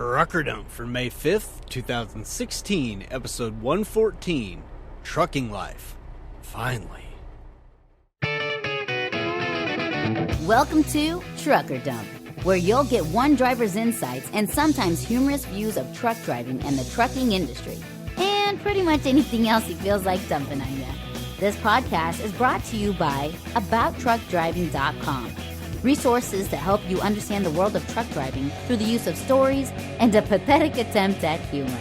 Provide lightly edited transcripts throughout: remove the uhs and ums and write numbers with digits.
Trucker Dump for May 5th, 2016, episode 114, Trucking Life. Finally. Welcome to Trucker Dump, where you'll get one driver's insights and sometimes humorous views of truck driving and the trucking industry, and pretty much anything else he feels like dumping on you. This podcast is brought to you by AboutTruckDriving.com. Resources to help you understand the world of truck driving through the use of stories and a pathetic attempt at humor.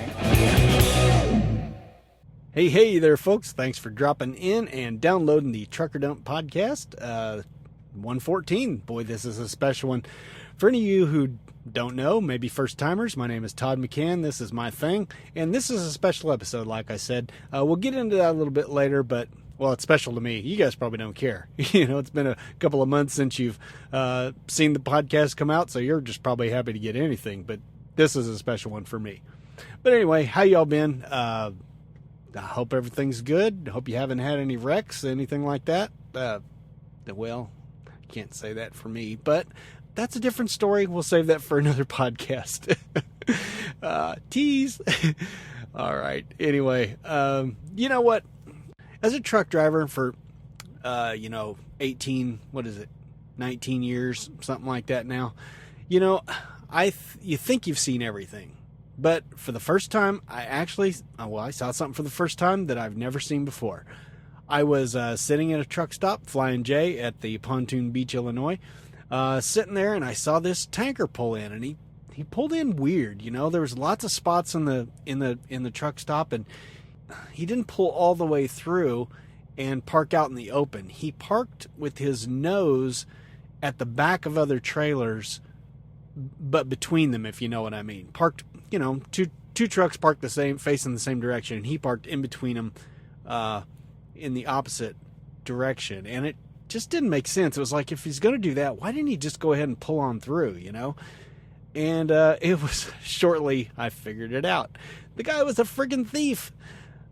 Hey there, folks. Thanks for dropping in and downloading the Trucker Dump podcast. 114. Boy, this is a special one. For any of you who don't know, maybe first-timers, my name is Todd McCann. This is my thing, and this is a special episode, like I said. We'll get into that a little bit later, but well, it's special to me. You guys probably don't care. It's been a couple of months since you've seen the podcast come out, so you're just probably happy to get anything. But this is a special one for me. But anyway, how y'all been? I hope everything's good. Hope you haven't had any wrecks, anything like that. Well, I can't say that for me, but that's a different story. We'll save that for another podcast. Tease. All right. Anyway, you know what? As a truck driver for, 19 years, something like that now, you think you've seen everything. But for the first time, I saw something for the first time that I've never seen before. I was sitting at a truck stop, Flying J, at the Pontoon Beach, Illinois, sitting there, and I saw this tanker pull in, and he pulled in weird. There was lots of spots in the truck stop, and he didn't pull all the way through and park out in the open. He parked with his nose at the back of other trailers, but between them, if you know what I mean. Parked, two trucks parked facing the same direction, and he parked in between them, in the opposite direction. And it just didn't make sense. It was like, if he's going to do that, why didn't he just go ahead and pull on through, And it was shortly I figured it out. The guy was a friggin' thief.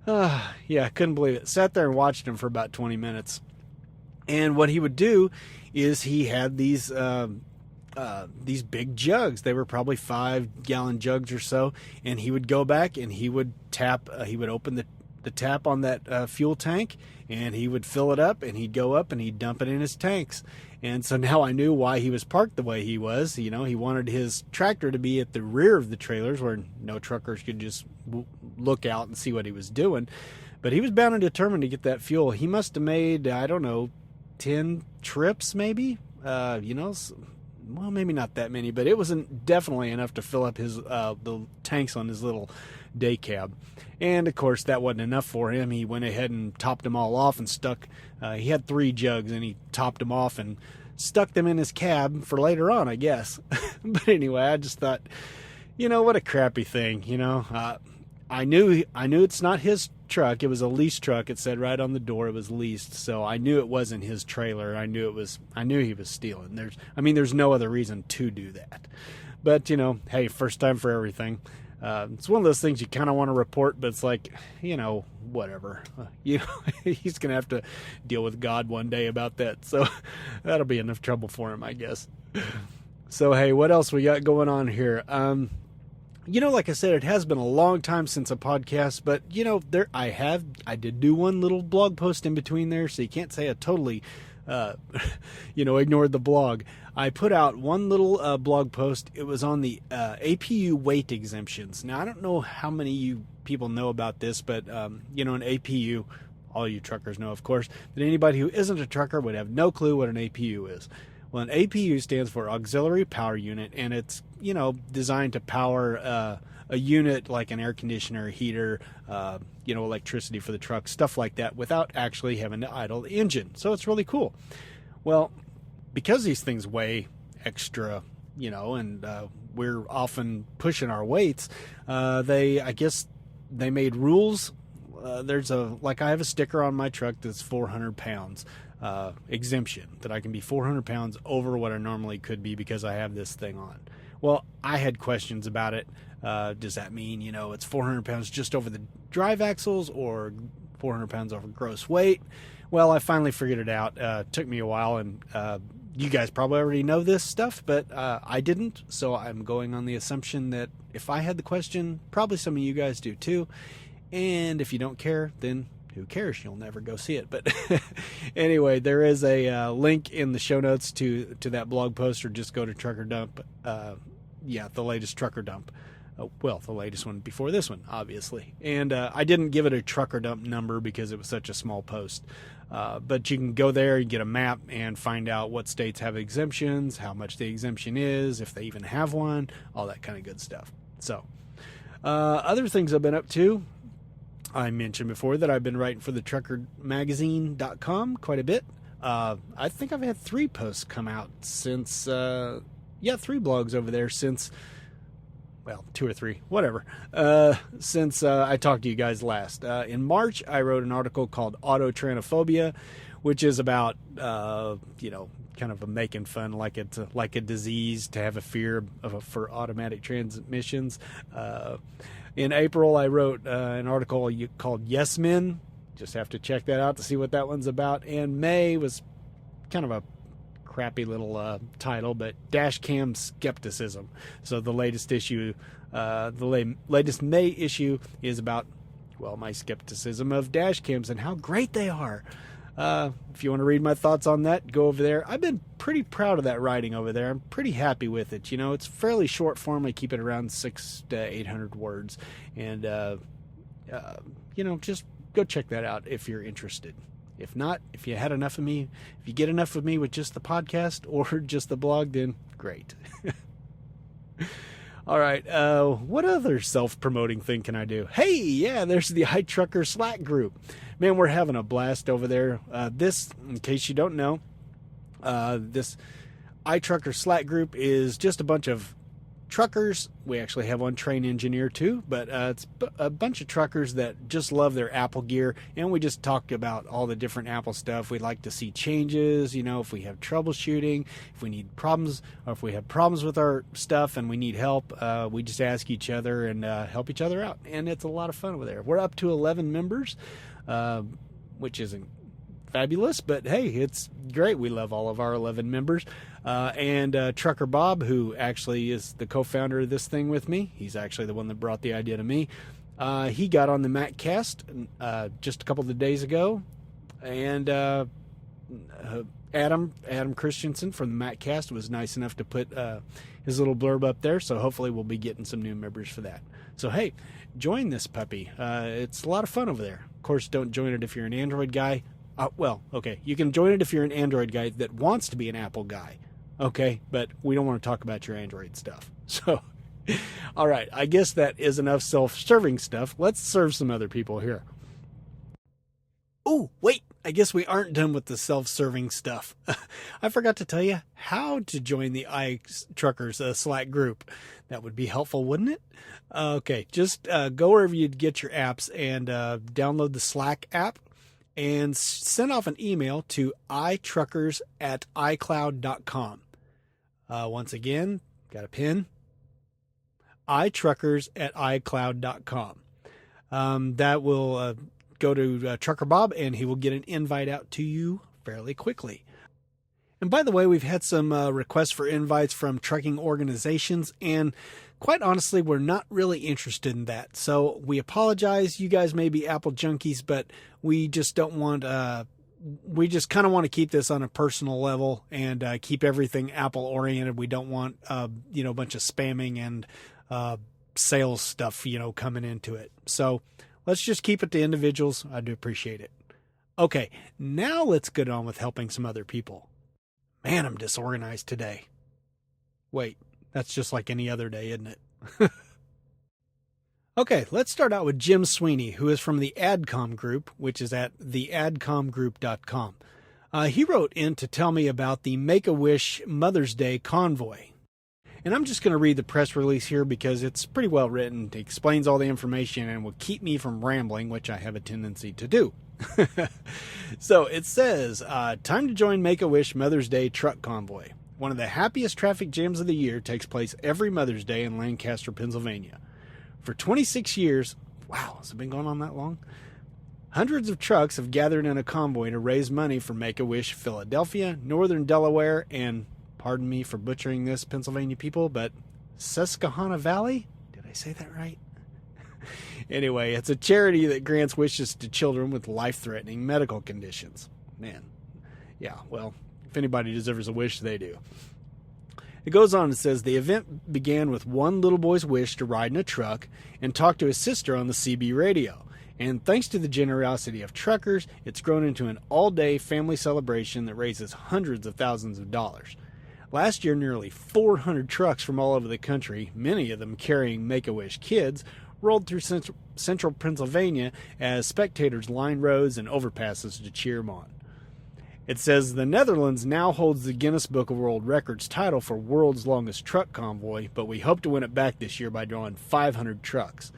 I couldn't believe it. Sat there and watched him for about 20 minutes. And what he would do is he had these big jugs. They were probably 5-gallon jugs or so. And he would go back and he would tap, he would open the tap on that fuel tank, and he would fill it up, and he'd go up and he'd dump it in his tanks. And so now I knew why he was parked the way he was. He wanted his tractor to be at the rear of the trailers where no truckers could just look out and see what he was doing. But he was bound and determined to get that fuel. He must have made, 10 trips maybe, well, maybe not that many, but it wasn't definitely enough to fill up his the tanks on his little day cab. And of course that wasn't enough for him. He went ahead and topped them all off and stuck, he had 3 jugs, and he topped them off and stuck them in his cab for later on, I guess. But anyway, I just thought, what a crappy thing. I knew it's not his truck. It was a leased truck. It said right on the door it was leased. So I knew it wasn't his trailer. I knew he was stealing. There's no other reason to do that. But, hey, first time for everything. It's one of those things you kind of want to report, but it's like, whatever. He's going to have to deal with God one day about that. So that'll be enough trouble for him, I guess. So, hey, what else we got going on here? Like I said, it has been a long time since a podcast, but, I did do one little blog post in between there, so you can't say I totally, ignored the blog. I put out one little blog post. It was on the APU weight exemptions. Now, I don't know how many you people know about this, but, an APU, all you truckers know, of course, but anybody who isn't a trucker would have no clue what an APU is. Well, an APU stands for Auxiliary Power Unit, and it's, designed to power a unit like an air conditioner, heater, electricity for the truck, stuff like that, without actually having to idle the engine. So it's really cool. Well, because these things weigh extra, and we're often pushing our weights, I guess they made rules. I have a sticker on my truck that's 400 pounds. Exemption, that I can be 400 pounds over what I normally could be because I have this thing on. Well, I had questions about it. Does that mean, it's 400 pounds just over the drive axles or 400 pounds over gross weight? Well, I finally figured it out. Took me a while, and You guys probably already know this stuff, but I didn't, so I'm going on the assumption that if I had the question, probably some of you guys do too. And if you don't care, then who cares? You'll never go see it. But anyway, there is a link in the show notes to that blog post, or just go to Trucker Dump. The latest Trucker Dump. Well, the latest one before this one, obviously. And I didn't give it a Trucker Dump number because it was such a small post. But you can go there and get a map and find out what states have exemptions, how much the exemption is, if they even have one, all that kind of good stuff. So, other things I've been up to. I mentioned before that I've been writing for the truckermagazine.com quite a bit. I think I've had 3 posts come out since, 3 blogs over there since, well, 2 or 3, whatever, since I talked to you guys last. In March, I wrote an article called Autotranophobia, which is about, kind of making fun like it's like a disease to have a fear for automatic transmissions. In April, I wrote an article called Yes Men. Just have to check that out to see what that one's about. And May was kind of a crappy little title, but Dash Cam Skepticism. So the latest issue, latest May issue is about, well, my skepticism of dash cams and how great they are. If you want to read my thoughts on that, go over there. I've been pretty proud of that writing over there. I'm pretty happy with it. It's fairly short form. I keep it around 600 to 800 words. And, just go check that out if you're interested. If not, if you had enough of me, if you get enough of me with just the podcast or just the blog, then great. All right. What other self-promoting thing can I do? Hey, yeah, there's the iTruckers Slack group. Man, we're having a blast over there. This, in case you don't know, this iTruckers Slack group is just a bunch of truckers. We actually have one train engineer too, but it's a bunch of truckers that just love their Apple gear, and we just talk about all the different Apple stuff. We'd like to see changes, if we have troubleshooting, if we need problems, or if we have problems with our stuff and we need help, we just ask each other and help each other out, and it's a lot of fun over there. We're up to 11 members, which isn't fabulous, but hey, it's great. We love all of our 11 members. And Trucker Bob, who actually is the co-founder of this thing with me, he's actually the one that brought the idea to me. He got on the MacCast just a couple of days ago, and Adam Christensen from the MacCast was nice enough to put his little blurb up there, so hopefully we'll be getting some new members for that. So hey, join this puppy. It's a lot of fun over there. Of course, don't join it if you're an Android guy. Okay, you can join it if you're an Android guy that wants to be an Apple guy. Okay, but we don't want to talk about your Android stuff. So, all right, I guess that is enough self-serving stuff. Let's serve some other people here. Oh, wait, I guess we aren't done with the self-serving stuff. I forgot to tell you how to join the iTruckers Slack group. That would be helpful, wouldn't it? Okay, just go wherever you get your apps and download the Slack app and send off an email to iTruckers@icloud.com. Once again, got a pin? iTruckers@icloud.com. That will go to Trucker Bob, and he will get an invite out to you fairly quickly. And by the way, we've had some requests for invites from trucking organizations, and quite honestly, we're not really interested in that. So we apologize. You guys may be Apple junkies, but we just don't want, we just kind of want to keep this on a personal level and keep everything Apple oriented. We don't want, a bunch of spamming and sales stuff, coming into it. So let's just keep it to individuals. I do appreciate it. Okay, now let's get on with helping some other people. Man, I'm disorganized today. Wait, that's just like any other day, isn't it? Okay, let's start out with Jim Sweeney, who is from the Adcom Group, which is at theadcomgroup.com. He wrote in to tell me about the Make-A-Wish Mother's Day Convoy. And I'm just going to read the press release here because it's pretty well written. It explains all the information and will keep me from rambling, which I have a tendency to do. So it says, time to join Make-A-Wish Mother's Day Truck Convoy. One of the happiest traffic jams of the year takes place every Mother's Day in Lancaster, Pennsylvania. For 26 years, wow, has it been going on that long? Hundreds of trucks have gathered in a convoy to raise money for Make-A-Wish Philadelphia, Northern Delaware, and, pardon me for butchering this, Pennsylvania people, but Susquehanna Valley? Did I say that right? Anyway, it's a charity that grants wishes to children with life-threatening medical conditions. Man, yeah, well, if anybody deserves a wish, they do. It goes on and says, the event began with one little boy's wish to ride in a truck and talk to his sister on the CB radio. And thanks to the generosity of truckers, it's grown into an all-day family celebration that raises hundreds of thousands of dollars. Last year, nearly 400 trucks from all over the country, many of them carrying Make-A-Wish kids, rolled through central Pennsylvania as spectators lined roads and overpasses to cheer them on. It says the Netherlands now holds the Guinness Book of World Records title for world's longest truck convoy, but we hope to win it back this year by drawing 500 trucks.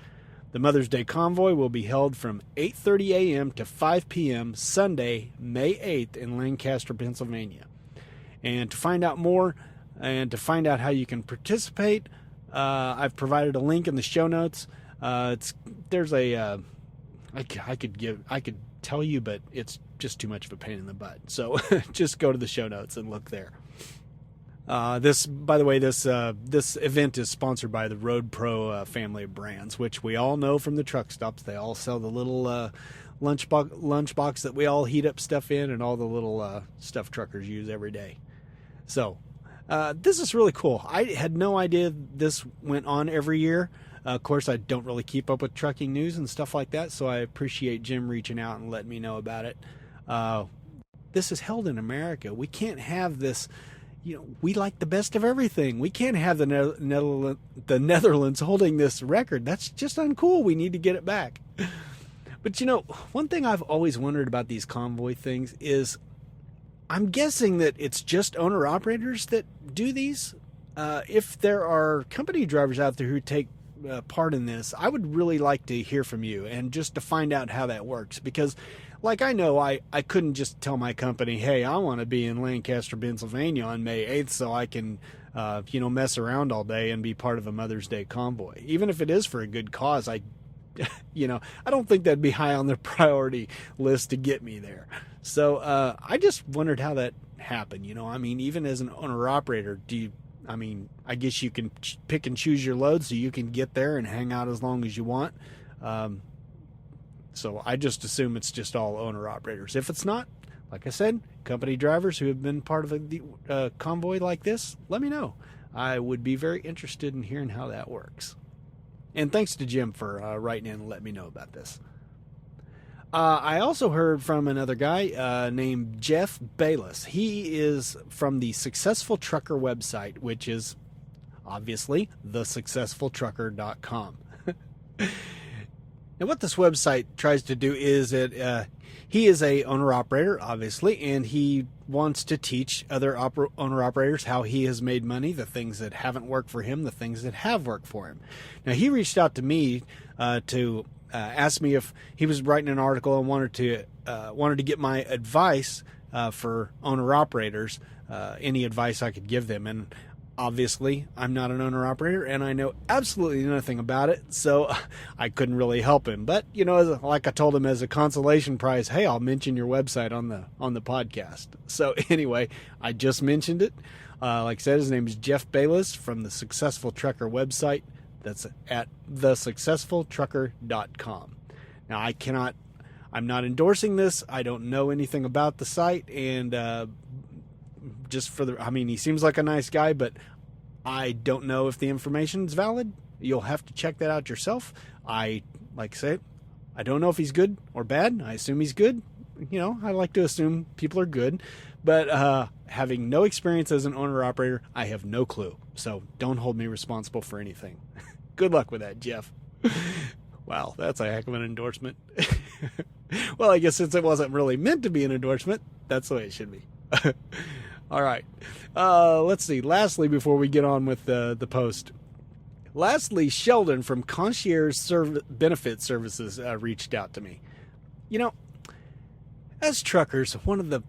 The Mother's Day Convoy will be held from 8:30 a.m. to 5 p.m. Sunday, May 8th in Lancaster, Pennsylvania. And to find out more and to find out how you can participate, I've provided a link in the show notes. I could tell you, but it's just too much of a pain in the butt. So just go to the show notes and look there. This event is sponsored by the Road Pro family of brands, which we all know from the truck stops. They all sell the little lunchbox that we all heat up stuff in, and all the little stuff truckers use every day. So this is really cool. I had no idea this went on every year. Of course, I don't really keep up with trucking news and stuff like that, so I appreciate Jim reaching out and letting me know about it. This is held in America. We can't have this. We like the best of everything. We can't have the Netherlands holding this record. That's just uncool. We need to get it back. But one thing I've always wondered about these convoy things is, I'm guessing that it's just owner-operators that do these. If there are company drivers out there who take part in this, I would really like to hear from you and just to find out how that works, because I know I couldn't just tell my company, hey, I want to be in Lancaster, Pennsylvania on May 8th so I can mess around all day and be part of a Mother's Day convoy. Even if it is for a good cause, I don't think that'd be high on their priority list to get me there. So I just wondered how that happened. Even as an owner-operator, I guess you can pick and choose your load so you can get there and hang out as long as you want. So I just assume it's just all owner-operators. If it's not, like I said, company drivers who have been part of a convoy like this, let me know. I would be very interested in hearing how that works. And thanks to Jim for writing in and letting me know about this. I also heard from another guy named Jeff Bayless. He is from the Successful Trucker website, which is obviously thesuccessfultrucker.com. And what this website tries to do is he is a owner-operator, obviously, and he wants to teach other owner-operators how he has made money, the things that haven't worked for him, the things that have worked for him. Now, he reached out to me to ask me if he was writing an article and wanted to get my advice for owner-operators, any advice I could give them. And obviously, I'm not an owner-operator, and I know absolutely nothing about it, so I couldn't really help him. But, like I told him as a consolation prize, hey, I'll mention your website on the podcast. So anyway, I just mentioned it. Like I said, his name is Jeff Bayless from the Successful Trucker website. That's at thesuccessfultrucker.com. Now, I'm not endorsing this. I don't know anything about the site, and he seems like a nice guy, but I don't know if the information is valid. You'll have to check that out yourself. Like I say, I don't know if he's good or bad. I assume he's good. I like to assume people are good, but having no experience as an owner-operator, I have no clue. So don't hold me responsible for anything. Good luck with that, Jeff. Wow, that's a heck of an endorsement. Well, I guess since it wasn't really meant to be an endorsement, that's the way it should be. All right. Let's see. Lastly, before we get on with the post. Lastly, Sheldon from Concierge Benefit Services reached out to me. As truckers, one of the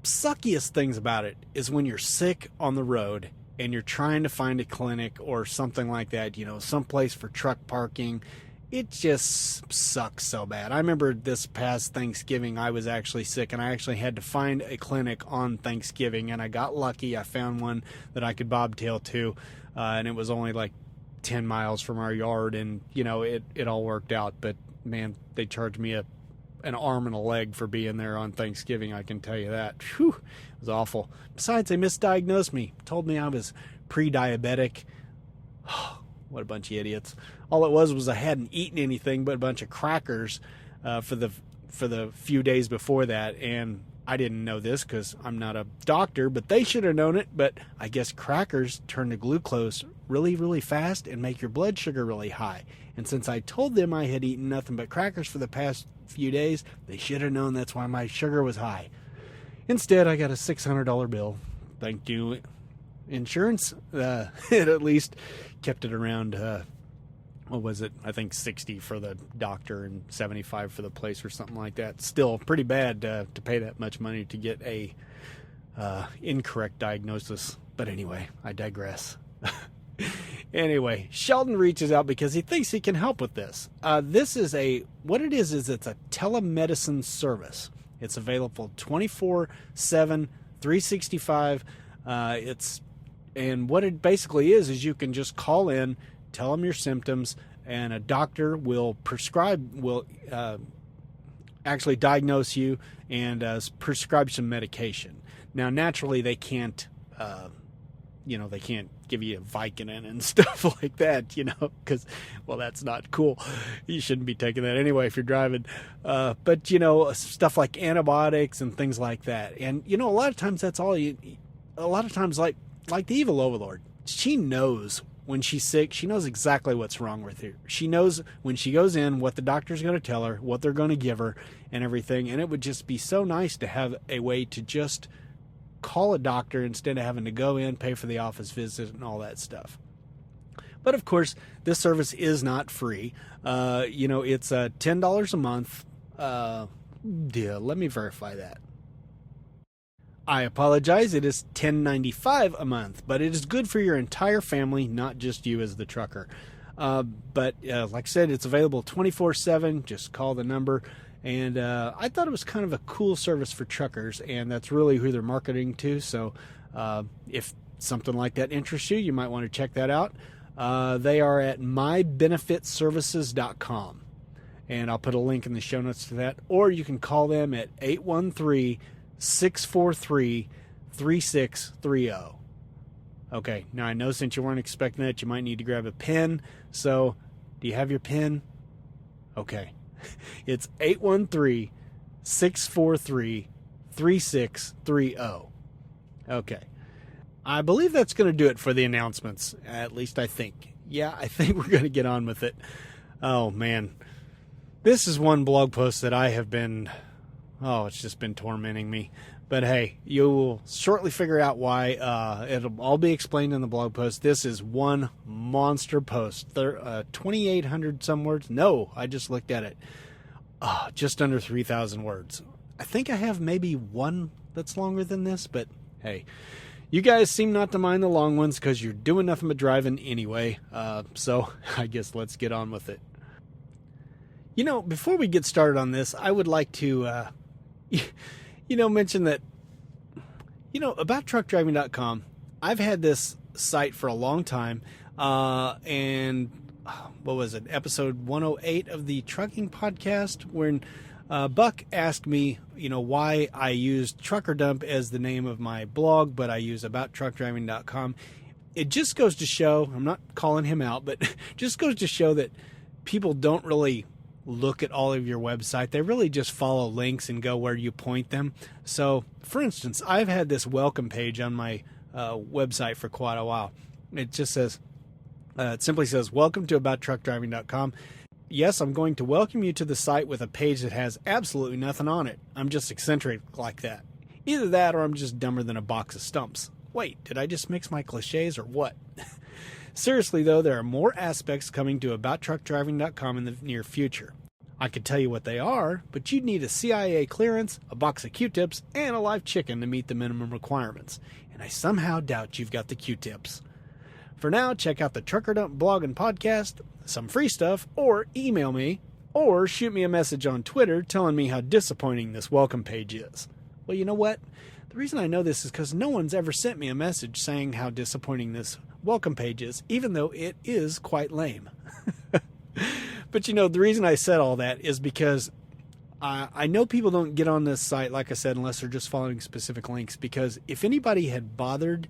suckiest things about it is when you're sick on the road and you're trying to find a clinic or something like that, someplace for truck parking, it just sucks so bad. I remember this past Thanksgiving, I was actually sick, and I actually had to find a clinic on Thanksgiving, and I got lucky. I found one that I could bobtail to, and it was only like 10 miles from our yard, and, you know, it all worked out. But, man, they charged me an arm and a leg for being there on Thanksgiving, I can tell you that. Whew, it was awful. Besides, they misdiagnosed me, told me I was pre-diabetic. What a bunch of idiots. All it was I hadn't eaten anything but a bunch of crackers for the few days before that, and I didn't know this because I'm not a doctor, but they should have known it. But I guess crackers turn to glucose really, really fast and make your blood sugar really high. And since I told them I had eaten nothing but crackers for the past few days, they should have known that's why my sugar was high. Instead, I got a $600 bill. Thank you, insurance. It at least kept it around, what was it? I think 60 for the doctor and 75 for the place or something like that. Still pretty bad to pay that much money to get a incorrect diagnosis. But anyway, I digress. Anyway, Sheldon reaches out because he thinks he can help with this. What it is it's a telemedicine service. It's available 24/7, 365. And what it basically is you can just call in, tell them your symptoms, and a doctor will actually diagnose you and prescribe some medication. Now, naturally, they can't, they can't give you Vicodin and stuff like that, because, well, that's not cool. You shouldn't be taking that anyway if you're driving. But, stuff like antibiotics and things like that. And, a lot of times that's all a lot of times, like the evil overlord, she knows when she's sick. She knows exactly what's wrong with her. She knows when she goes in what the doctor's going to tell her, what they're going to give her, and everything. And it would just be so nice to have a way to just call a doctor instead of having to go in, pay for the office visit, and all that stuff. But of course, this service is not free. It's $10 a month. Let me verify that. I apologize, it is $10.95 a month, but it is good for your entire family, not just you as the trucker. But like I said, it's available 24/7. Just call the number. And I thought it was kind of a cool service for truckers, and that's really who they're marketing to. So if something like that interests you, you might want to check that out. They are at mybenefitservices.com, and I'll put a link in the show notes to that. Or you can call them at 813-643-3630. Okay, now I know since you weren't expecting that, you might need to grab a pen. So, do you have your pen? Okay. It's 813-643-3630. Okay. I believe that's going to do it for the announcements. At least I think. Yeah, I think we're going to get on with it. Oh, man. This is one blog post that I have been... it's just been tormenting me. But hey, you will shortly figure out why. It'll all be explained in the blog post. This is one monster post. 2,800 some words. No, I just looked at it. Just under 3,000 words. I think I have maybe one that's longer than this, but hey, you guys seem not to mind the long ones because you're doing nothing but driving anyway. So I guess let's get on with it. Before we get started on this, I would like to... mention that, about truckdriving.com, I've had this site for a long time, and what was it, episode 108 of the trucking podcast, when Buck asked me, why I used Trucker Dump as the name of my blog, but I use abouttruckdriving.com. It just goes to show, I'm not calling him out, but just goes to show that people don't really look at all of your website. They really just follow links and go where you point them. So, for instance, I've had this welcome page on my website for quite a while. It just says, it simply says, welcome to abouttruckdriving.com. Yes, I'm going to welcome you to the site with a page that has absolutely nothing on it. I'm just eccentric like that. Either that or I'm just dumber than a box of stumps. Wait, did I just mix my cliches or what? Seriously, though, there are more aspects coming to abouttruckdriving.com in the near future. I could tell you what they are, but you'd need a CIA clearance, a box of Q-tips, and a live chicken to meet the minimum requirements. And I somehow doubt you've got the Q-tips. For now, check out the Trucker Dump blog and podcast, some free stuff, or email me, or shoot me a message on Twitter telling me how disappointing this welcome page is. Well, you know what? The reason I know this is because no one's ever sent me a message saying how disappointing this welcome page is, even though it is quite lame. But the reason I said all that is because I know people don't get on this site, like I said, unless they're just following specific links, because if anybody had bothered,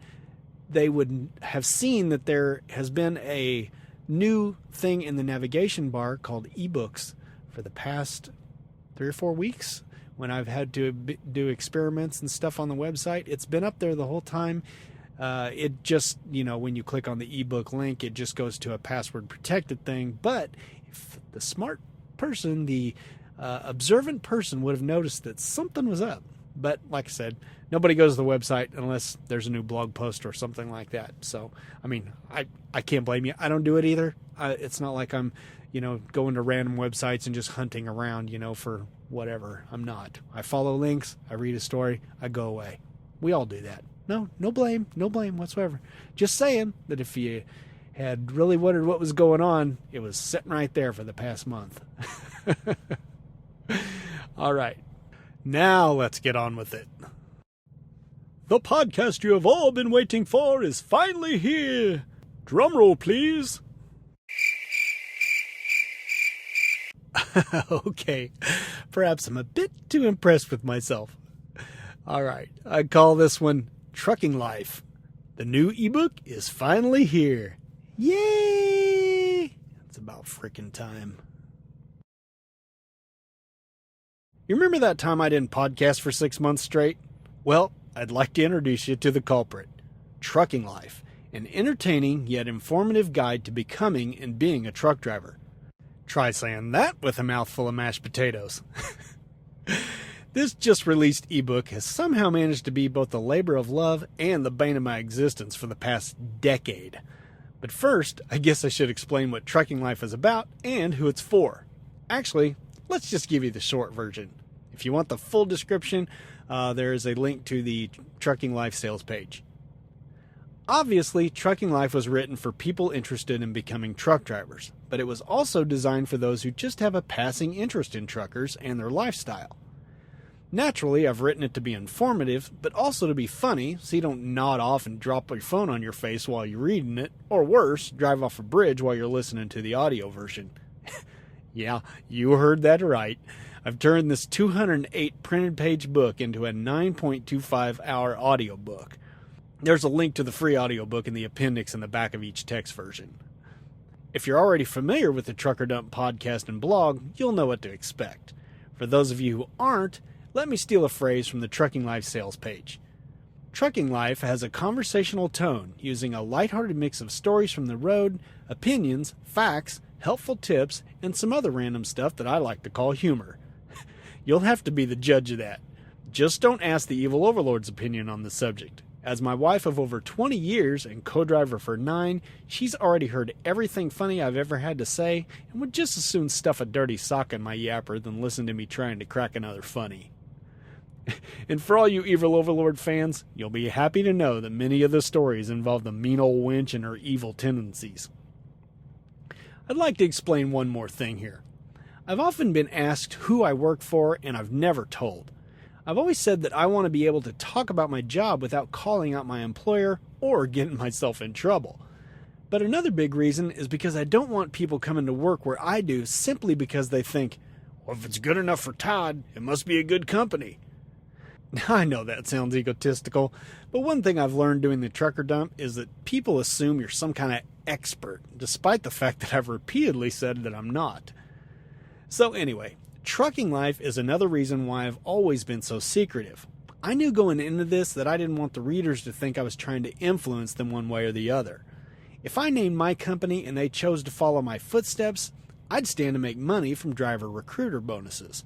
they would have seen that there has been a new thing in the navigation bar called Ebooks for the past 3 or 4 weeks when I've had to do experiments and stuff on the website. It's been up there the whole time. It just, when you click on the ebook link, it just goes to a password protected thing. But if the smart person, the observant person would have noticed that something was up. But like I said, nobody goes to the website unless there's a new blog post or something like that. So, I can't blame you. I don't do it either. It's not like I'm, going to random websites and just hunting around, for whatever. I'm not. I follow links. I read a story. I go away. We all do that. No blame whatsoever. Just saying that if you had really wondered what was going on, it was sitting right there for the past month. All right. Now let's get on with it. The podcast you have all been waiting for is finally here. Drumroll, please. Okay, perhaps I'm a bit too impressed with myself. All right, I call this one Trucking Life. The new ebook is finally here. Yay! It's about frickin' time. You remember that time I didn't podcast for 6 months straight? Well, I'd like to introduce you to the culprit. Trucking Life, an entertaining yet informative guide to becoming and being a truck driver. Try saying that with a mouthful of mashed potatoes. This just released ebook has somehow managed to be both the labor of love and the bane of my existence for the past decade. But first, I guess I should explain what Trucking Life is about and who it's for. Actually, let's just give you the short version. If you want the full description, there is a link to the Trucking Life sales page. Obviously, Trucking Life was written for people interested in becoming truck drivers, but it was also designed for those who just have a passing interest in truckers and their lifestyle. Naturally, I've written it to be informative, but also to be funny, so you don't nod off and drop your phone on your face while you're reading it, or worse, drive off a bridge while you're listening to the audio version. Yeah, you heard that right. I've turned this 208 printed page book into a 9.25 hour audio book. There's a link to the free audiobook in the appendix in the back of each text version. If you're already familiar with the Trucker Dump podcast and blog, you'll know what to expect. For those of you who aren't, let me steal a phrase from the Trucking Life sales page. Trucking Life has a conversational tone, using a lighthearted mix of stories from the road, opinions, facts, helpful tips, and some other random stuff that I like to call humor. You'll have to be the judge of that. Just don't ask the evil overlord's opinion on the subject. As my wife of over 20 years and co-driver for 9, she's already heard everything funny I've ever had to say and would just as soon stuff a dirty sock in my yapper than listen to me trying to crack another funny. And for all you evil overlord fans, you'll be happy to know that many of the stories involve the mean old wench and her evil tendencies. I'd like to explain one more thing here. I've often been asked who I work for, and I've never told. I've always said that I want to be able to talk about my job without calling out my employer or getting myself in trouble. But another big reason is because I don't want people coming to work where I do simply because they think, well, if it's good enough for Todd, it must be a good company. Now, I know that sounds egotistical, but one thing I've learned doing the Trucker Dump is that people assume you're some kind of expert, despite the fact that I've repeatedly said that I'm not. So anyway, Trucking Life is another reason why I've always been so secretive. I knew going into this that I didn't want the readers to think I was trying to influence them one way or the other. If I named my company and they chose to follow my footsteps, I'd stand to make money from driver recruiter bonuses.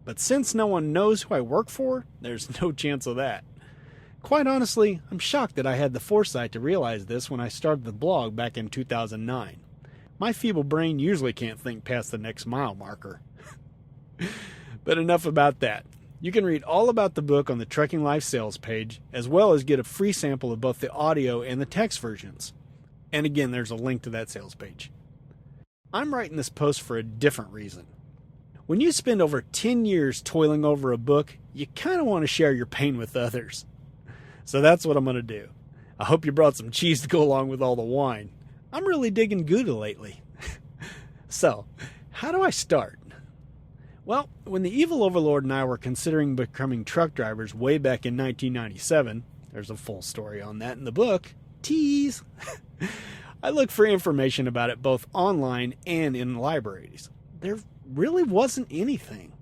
But since no one knows who I work for, there's no chance of that. Quite honestly, I'm shocked that I had the foresight to realize this when I started the blog back in 2009. My feeble brain usually can't think past the next mile marker. But enough about that. You can read all about the book on the Trucking Life sales page, as well as get a free sample of both the audio and the text versions. And again, there's a link to that sales page. I'm writing this post for a different reason. When you spend over 10 years toiling over a book, you kind of want to share your pain with others. So that's what I'm going to do. I hope you brought some cheese to go along with all the wine. I'm really digging Gouda lately. So, how do I start? Well, when the evil overlord and I were considering becoming truck drivers way back in 1997, there's a full story on that in the book, tease, I looked for information about it both online and in libraries. There really wasn't anything.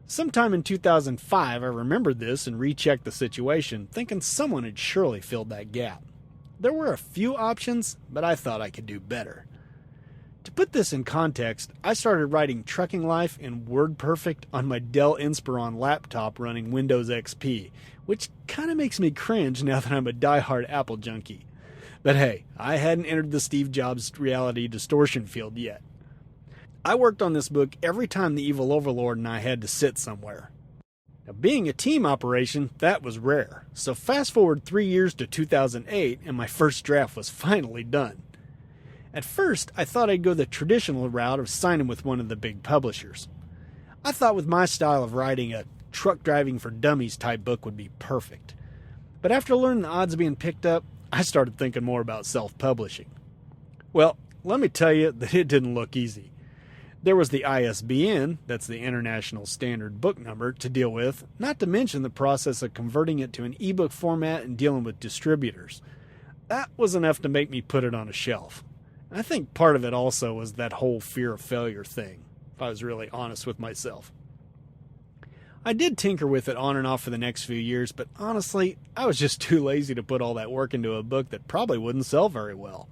Sometime in 2005, I remembered this and rechecked the situation, thinking someone had surely filled that gap. There were a few options, but I thought I could do better. To put this in context, I started writing Trucking Life in WordPerfect on my Dell Inspiron laptop running Windows XP, which kind of makes me cringe now that I'm a diehard Apple-junkie. But hey, I hadn't entered the Steve Jobs reality distortion field yet. I worked on this book every time the evil overlord and I had to sit somewhere. Now, being a team operation, that was rare. So fast forward 3 years to 2008 and my first draft was finally done. At first, I thought I'd go the traditional route of signing with one of the big publishers. I thought with my style of writing, a truck driving for dummies type book would be perfect. But after learning the odds of being picked up, I started thinking more about self-publishing. Well, let me tell you that it didn't look easy. There was the ISBN, that's the International Standard Book Number, to deal with, not to mention the process of converting it to an ebook format and dealing with distributors. That was enough to make me put it on a shelf. I think part of it also was that whole fear of failure thing, if I was really honest with myself. I did tinker with it on and off for the next few years, but honestly, I was just too lazy to put all that work into a book that probably wouldn't sell very well.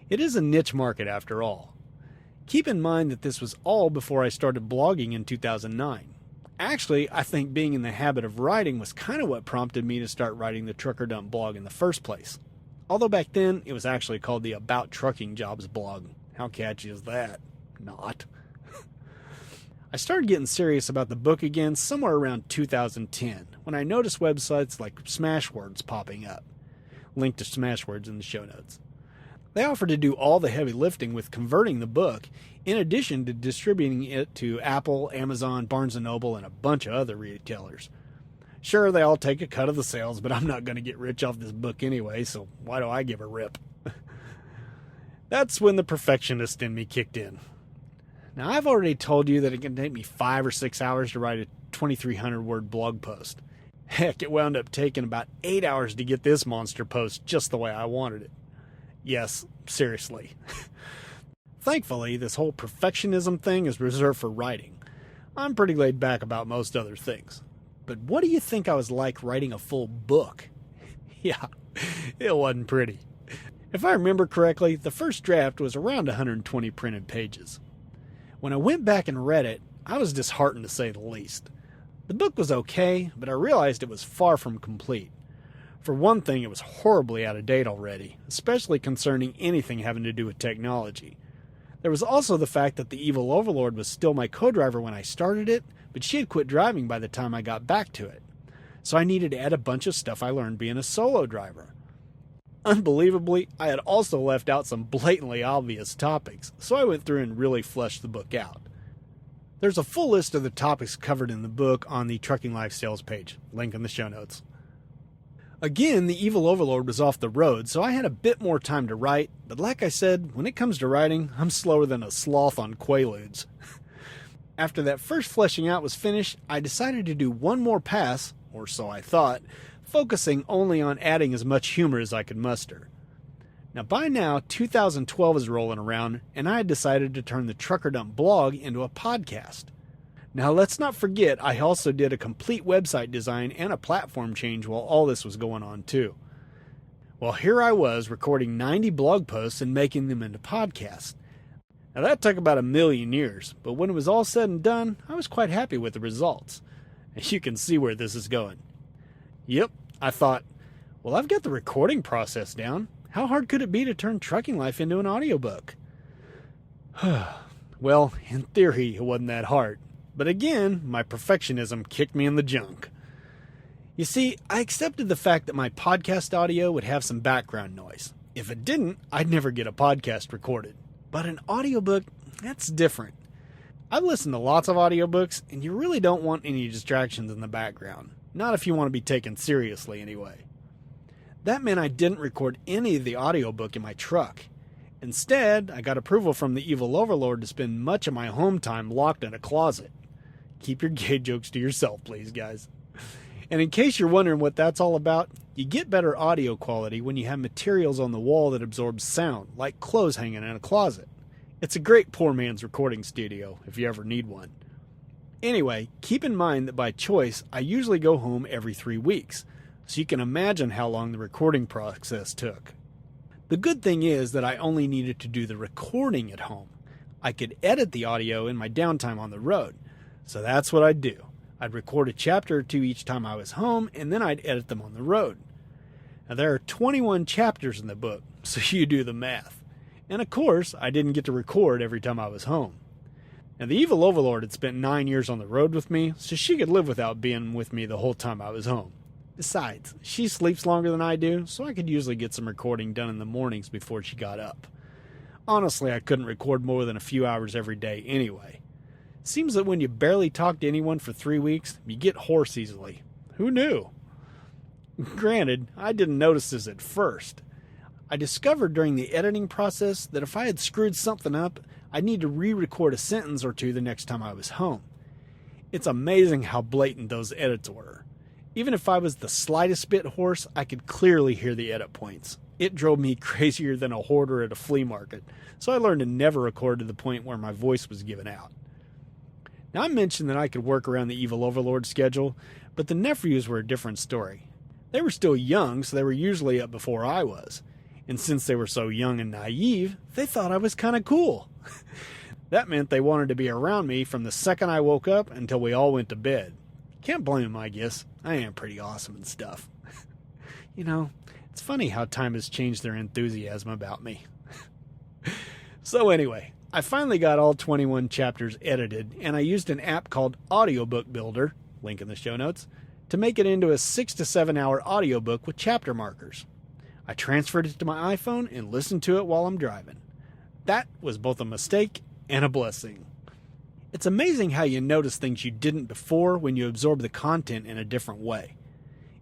It is a niche market after all. Keep in mind that this was all before I started blogging in 2009. Actually, I think being in the habit of writing was kind of what prompted me to start writing the Trucker Dump blog in the first place. Although back then, it was actually called the About Trucking Jobs blog. How catchy is that? Not. I started getting serious about the book again somewhere around 2010, when I noticed websites like Smashwords popping up. Link to Smashwords in the show notes. They offered to do all the heavy lifting with converting the book, in addition to distributing it to Apple, Amazon, Barnes & Noble, and a bunch of other retailers. Sure, they all take a cut of the sales, but I'm not going to get rich off this book anyway, so why do I give a rip? That's when the perfectionist in me kicked in. Now, I've already told you that it can take me 5 or 6 hours to write a 2,300-word blog post. Heck, it wound up taking about 8 hours to get this monster post just the way I wanted it. Yes, seriously. Thankfully, this whole perfectionism thing is reserved for writing. I'm pretty laid back about most other things. But what do you think I was like writing a full book? Yeah, it wasn't pretty. If I remember correctly, the first draft was around 120 printed pages. When I went back and read it, I was disheartened to say the least. The book was okay, but I realized it was far from complete. For one thing, it was horribly out of date already, especially concerning anything having to do with technology. There was also the fact that the evil overlord was still my co-driver when I started it, but she had quit driving by the time I got back to it. So I needed to add a bunch of stuff I learned being a solo driver. Unbelievably, I had also left out some blatantly obvious topics, so I went through and really fleshed the book out. There's a full list of the topics covered in the book on the Trucking Life sales page, link in the show notes. Again, the evil overlord was off the road, so I had a bit more time to write, but like I said, when it comes to writing, I'm slower than a sloth on Quaaludes. After that first fleshing out was finished, I decided to do one more pass, or so I thought, focusing only on adding as much humor as I could muster. Now by now, 2012 is rolling around, and I had decided to turn the Trucker Dump blog into a podcast. Now let's not forget, I also did a complete website design and a platform change while all this was going on too. Well, here I was recording 90 blog posts and making them into podcasts. Now that took about 1,000,000 years, but when it was all said and done, I was quite happy with the results. And you can see where this is going. Yep, I thought, well, I've got the recording process down. How hard could it be to turn Trucking Life into an audiobook? Well, in theory, it wasn't that hard. But again, my perfectionism kicked me in the junk. You see, I accepted the fact that my podcast audio would have some background noise. If it didn't, I'd never get a podcast recorded. But an audiobook, that's different. I've listened to lots of audiobooks, and you really don't want any distractions in the background. Not if you want to be taken seriously, anyway. That meant I didn't record any of the audiobook in my truck. Instead, I got approval from the evil overlord to spend much of my home time locked in a closet. Keep your gay jokes to yourself, please, guys. And in case you're wondering what that's all about, you get better audio quality when you have materials on the wall that absorb sound, like clothes hanging in a closet. It's a great poor man's recording studio, if you ever need one. Anyway, keep in mind that by choice, I usually go home every 3 weeks, so you can imagine how long the recording process took. The good thing is that I only needed to do the recording at home. I could edit the audio in my downtime on the road, so that's what I'd do. I'd record a chapter or two each time I was home, and then I'd edit them on the road. Now, there are 21 chapters in the book, so you do the math. And of course, I didn't get to record every time I was home. Now, the evil overlord had spent 9 years on the road with me, so she could live without being with me the whole time I was home. Besides, she sleeps longer than I do, so I could usually get some recording done in the mornings before she got up. Honestly, I couldn't record more than a few hours every day anyway. Seems that when you barely talk to anyone for 3 weeks, you get hoarse easily. Who knew? Granted, I didn't notice this at first. I discovered during the editing process that if I had screwed something up, I'd need to re-record a sentence or two the next time I was home. It's amazing how blatant those edits were. Even if I was the slightest bit hoarse, I could clearly hear the edit points. It drove me crazier than a hoarder at a flea market, so I learned to never record to the point where my voice was given out. Now, I mentioned that I could work around the evil overlord schedule, but the nephews were a different story. They were still young, so they were usually up before I was. And since they were so young and naive, they thought I was kind of cool. That meant they wanted to be around me from the second I woke up until we all went to bed. Can't blame them, I guess. I am pretty awesome and stuff. You know, it's funny how time has changed their enthusiasm about me. So anyway, I finally got all 21 chapters edited, and I used an app called Audiobook Builder, link in the show notes, to make it into a 6 to 7 hour audiobook with chapter markers. I transferred it to my iPhone and listened to it while I'm driving. That was both a mistake and a blessing. It's amazing how you notice things you didn't before when you absorb the content in a different way.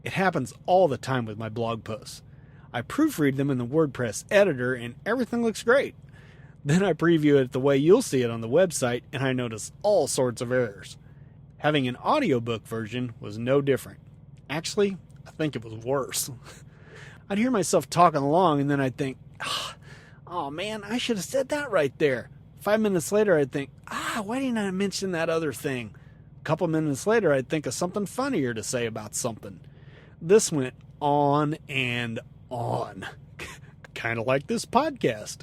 It happens all the time with my blog posts. I proofread them in the WordPress editor and everything looks great. Then I preview it the way you'll see it on the website and I notice all sorts of errors. Having an audiobook version was no different. Actually, I think it was worse. I'd hear myself talking along and then I'd think, oh man, I should have said that right there. 5 minutes later, I'd think, why didn't I mention that other thing? A couple minutes later, I'd think of something funnier to say about something. This went on and on. Kind of like this podcast.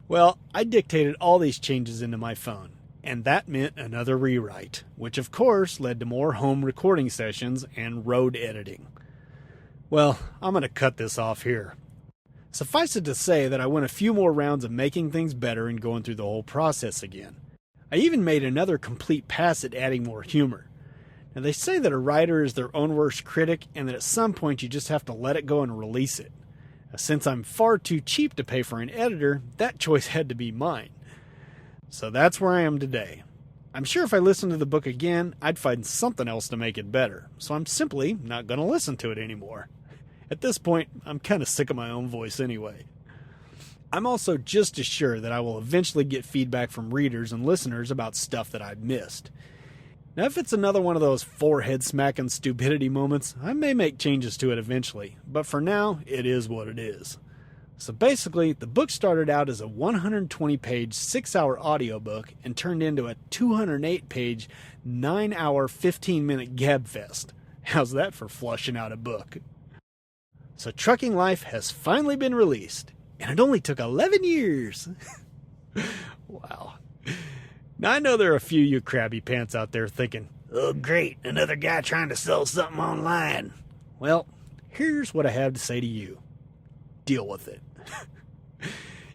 Well, I dictated all these changes into my phone, and that meant another rewrite, which of course led to more home recording sessions and road editing. Well, I'm going to cut this off here. Suffice it to say that I went a few more rounds of making things better and going through the whole process again. I even made another complete pass at adding more humor. Now, they say that a writer is their own worst critic and that at some point you just have to let it go and release it. Now, since I'm far too cheap to pay for an editor, that choice had to be mine. So that's where I am today. I'm sure if I listened to the book again, I'd find something else to make it better, so I'm simply not going to listen to it anymore. At this point, I'm kind of sick of my own voice anyway. I'm also just as sure that I will eventually get feedback from readers and listeners about stuff that I've missed. Now, if it's another one of those forehead-smacking stupidity moments, I may make changes to it eventually, but for now, it is what it is. So basically, the book started out as a 120-page, 6-hour audiobook and turned into a 208-page, 9-hour, 15-minute gabfest. How's that for flushing out a book? So Trucking Life has finally been released, and it only took 11 years. Wow. Now, I know there are a few you crabby pants out there thinking, oh great, another guy trying to sell something online. Well, here's what I have to say to you. Deal with it.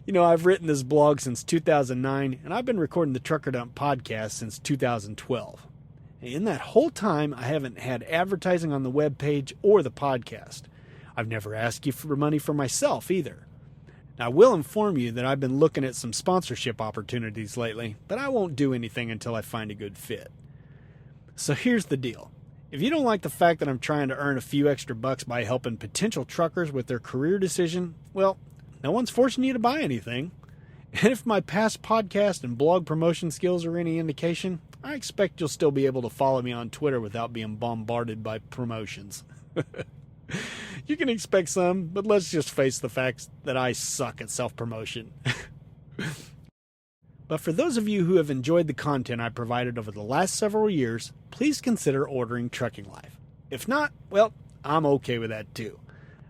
You know, I've written this blog since 2009, and I've been recording the Trucker Dump podcast since 2012. In that whole time, I haven't had advertising on the webpage or the podcast. I've never asked you for money for myself either. Now, I will inform you that I've been looking at some sponsorship opportunities lately, but I won't do anything until I find a good fit. So here's the deal. If you don't like the fact that I'm trying to earn a few extra bucks by helping potential truckers with their career decision, well, no one's forcing you to buy anything. And if my past podcast and blog promotion skills are any indication, I expect you'll still be able to follow me on Twitter without being bombarded by promotions. You can expect some, but let's just face the facts that I suck at self-promotion. But for those of you who have enjoyed the content I provided over the last several years, please consider ordering Trucking Life. If not, well, I'm okay with that too.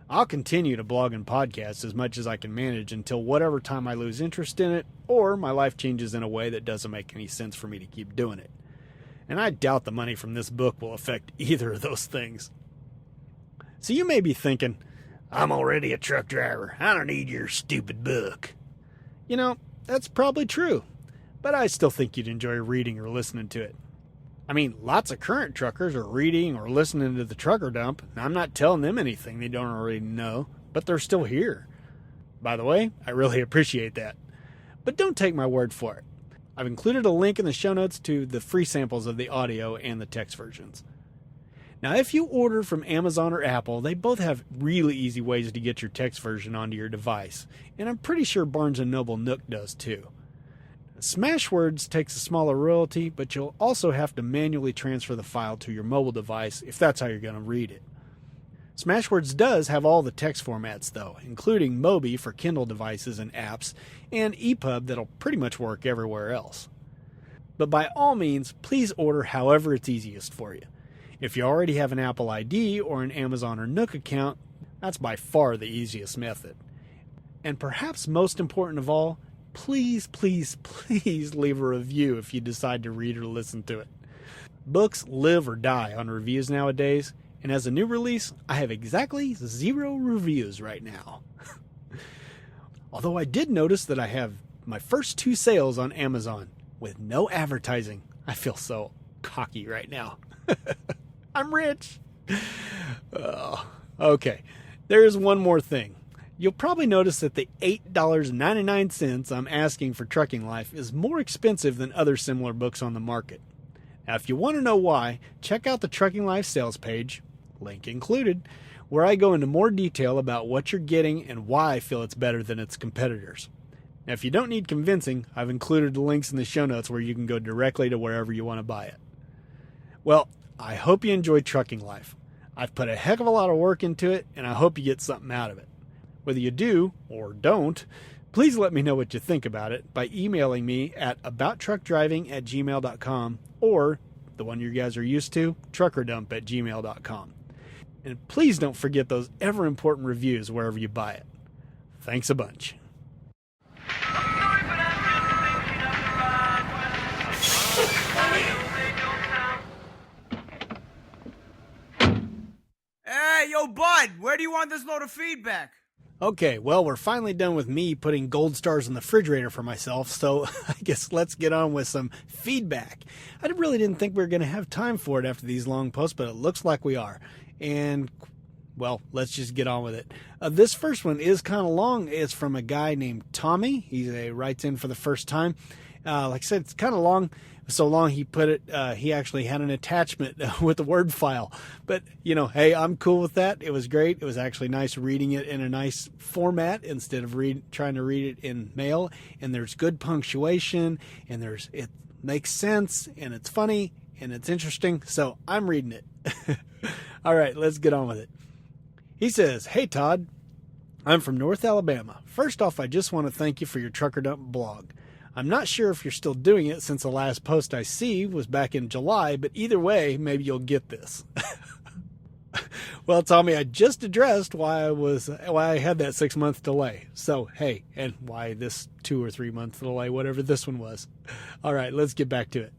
I'll continue to blog and podcast as much as I can manage until whatever time I lose interest in it, or my life changes in a way that doesn't make any sense for me to keep doing it. And I doubt the money from this book will affect either of those things. So you may be thinking, I'm already a truck driver. I don't need your stupid book. You know, that's probably true, but I still think you'd enjoy reading or listening to it. I mean, lots of current truckers are reading or listening to the Trucker Dump, and I'm not telling them anything they don't already know, but they're still here. By the way, I really appreciate that. But don't take my word for it. I've included a link in the show notes to the free samples of the audio and the text versions. Now, if you order from Amazon or Apple, they both have really easy ways to get your text version onto your device, and I'm pretty sure Barnes & Noble Nook does too. Smashwords takes a smaller royalty, but you'll also have to manually transfer the file to your mobile device if that's how you're going to read it. Smashwords does have all the text formats though, including Mobi for Kindle devices and apps, and EPUB that'll pretty much work everywhere else. But by all means, please order however it's easiest for you. If you already have an Apple ID or an Amazon or Nook account, that's by far the easiest method. And perhaps most important of all, please, please, please leave a review if you decide to read or listen to it. Books live or die on reviews nowadays, and as a new release, I have exactly 0 reviews right now. Although I did notice that I have my first 2 sales on Amazon with no advertising. I feel so cocky right now. I'm rich. Okay, there's one more thing. You'll probably notice that the $8.99 I'm asking for Trucking Life is more expensive than other similar books on the market. Now, if you want to know why, check out the Trucking Life sales page, link included, where I go into more detail about what you're getting and why I feel it's better than its competitors. Now, if you don't need convincing, I've included the links in the show notes where you can go directly to wherever you want to buy it. Well, I hope you enjoyed Trucking Life. I've put a heck of a lot of work into it, and I hope you get something out of it. Whether you do or don't, please let me know what you think about it by emailing me at abouttruckdriving@gmail.com or the one you guys are used to, truckerdump@gmail.com. And please don't forget those ever-important reviews wherever you buy it. Thanks a bunch. Hey, yo, bud, where do you want this load of feedback? Okay, well, we're finally done with me putting gold stars in the refrigerator for myself, so I guess let's get on with some feedback. I really didn't think we were going to have time for it after these long posts, but it looks like we are. And, well, let's just get on with it. This first one is kind of long. It's from a guy named Tommy. He writes in for the first time. Like I said, it's kind of long. So long he put it, he actually had an attachment with the Word file. But, you know, hey, I'm cool with that. It was great. It was actually nice reading it in a nice format instead of trying to read it in mail. And there's good punctuation, and it makes sense, and it's funny, and it's interesting. So I'm reading it. All right, let's get on with it. He says, "Hey, Todd, I'm from North Alabama. First off, I just want to thank you for your Trucker Dump blog. I'm not sure if you're still doing it since the last post I see was back in July, but either way, maybe you'll get this." Well, Tommy, I just addressed why I had that 6-month delay. So, hey, and why this 2 or 3 month delay, whatever this one was. All right, let's get back to it.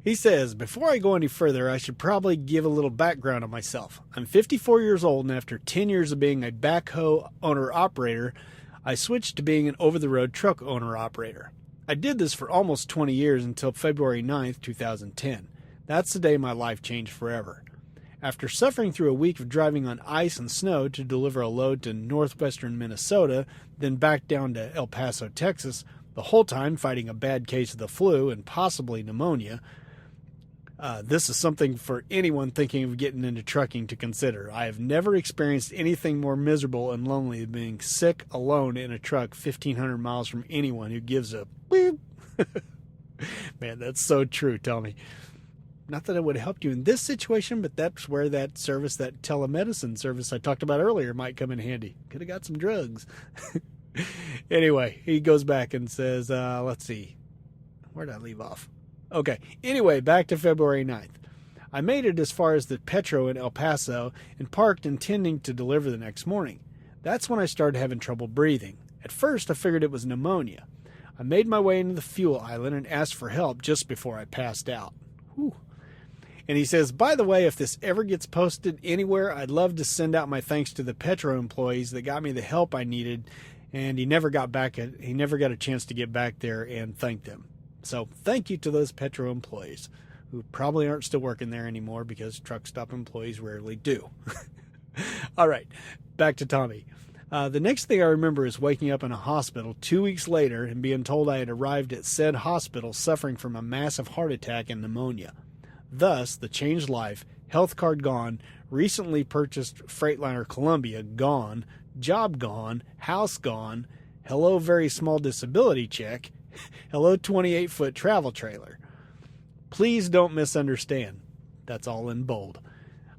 He says, "Before I go any further, I should probably give a little background on myself. I'm 54 years old, and after 10 years of being a backhoe owner-operator, I switched to being an over-the-road truck owner-operator. I did this for almost 20 years until February 9th, 2010. That's the day my life changed forever. After suffering through a week of driving on ice and snow to deliver a load to northwestern Minnesota, then back down to El Paso, Texas, the whole time fighting a bad case of the flu and possibly pneumonia. This is something for anyone thinking of getting into trucking to consider. I have never experienced anything more miserable and lonely than being sick alone in a truck 1,500 miles from anyone who gives a beep. Man, that's so true, Tommy. Not that it would have helped you in this situation, but that's where that service, that telemedicine service I talked about earlier, might come in handy. Could have got some drugs. Anyway, he goes back and says, let's see. Where did I leave off? Okay. Anyway, back to February 9th. I made it as far as the Petro in El Paso and parked intending to deliver the next morning. That's when I started having trouble breathing. At first, I figured it was pneumonia. I made my way into the fuel island and asked for help just before I passed out. Whew. And he says, by the way, if this ever gets posted anywhere, I'd love to send out my thanks to the Petro employees that got me the help I needed, and he never got a chance to get back there and thank them. So thank you to those Petro employees who probably aren't still working there anymore because truck stop employees rarely do. All right, back to Tommy. The next thing I remember is waking up in a hospital 2 weeks later and being told I had arrived at said hospital suffering from a massive heart attack and pneumonia. Thus, the changed life, health card gone, recently purchased Freightliner Columbia gone, job gone, house gone, hello very small disability check, hello 28-foot travel trailer. Please don't misunderstand. That's all in bold.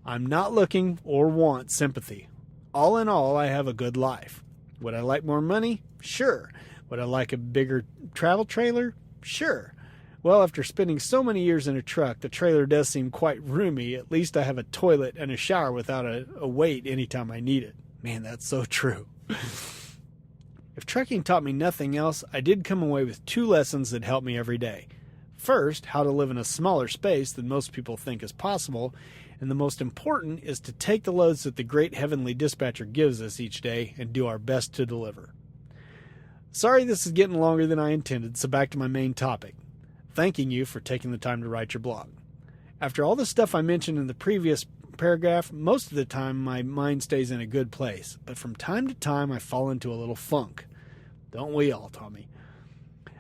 I'm not looking or want sympathy. All in all, I have a good life. Would I like more money? Sure. Would I like a bigger travel trailer? Sure. Well, after spending so many years in a truck, the trailer does seem quite roomy. At least I have a toilet and a shower without a wait anytime I need it. Man, that's so true. If trucking taught me nothing else, I did come away with 2 lessons that help me every day. First, how to live in a smaller space than most people think is possible, and the most important is to take the loads that the great heavenly dispatcher gives us each day and do our best to deliver. Sorry this is getting longer than I intended, so back to my main topic. Thanking you for taking the time to write your blog. After all the stuff I mentioned in the previous paragraph, most of the time my mind stays in a good place, but from time to time I fall into a little funk. Don't we all, Tommy?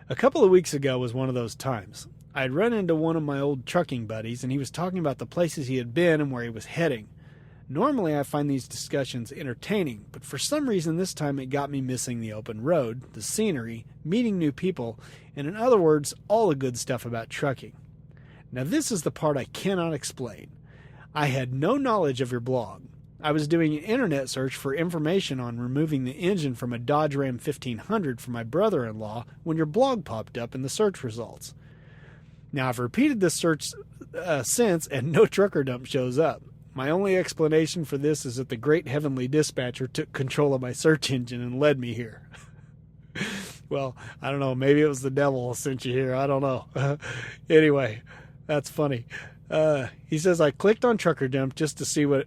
A couple of weeks ago was one of those times. I had run into one of my old trucking buddies, and he was talking about the places he had been and where he was heading. Normally I find these discussions entertaining, but for some reason this time it got me missing the open road, the scenery, meeting new people, and in other words, all the good stuff about trucking. Now this is the part I cannot explain. I had no knowledge of your blog. I was doing an internet search for information on removing the engine from a Dodge Ram 1500 for my brother-in-law when your blog popped up in the search results. Now I've repeated this search since and no trucker dump shows up. My only explanation for this is that the great heavenly dispatcher took control of my search engine and led me here. Well, I don't know. Maybe it was the devil who sent you here. I don't know. Anyway, that's funny. He says, I clicked on Trucker Dump just to see what...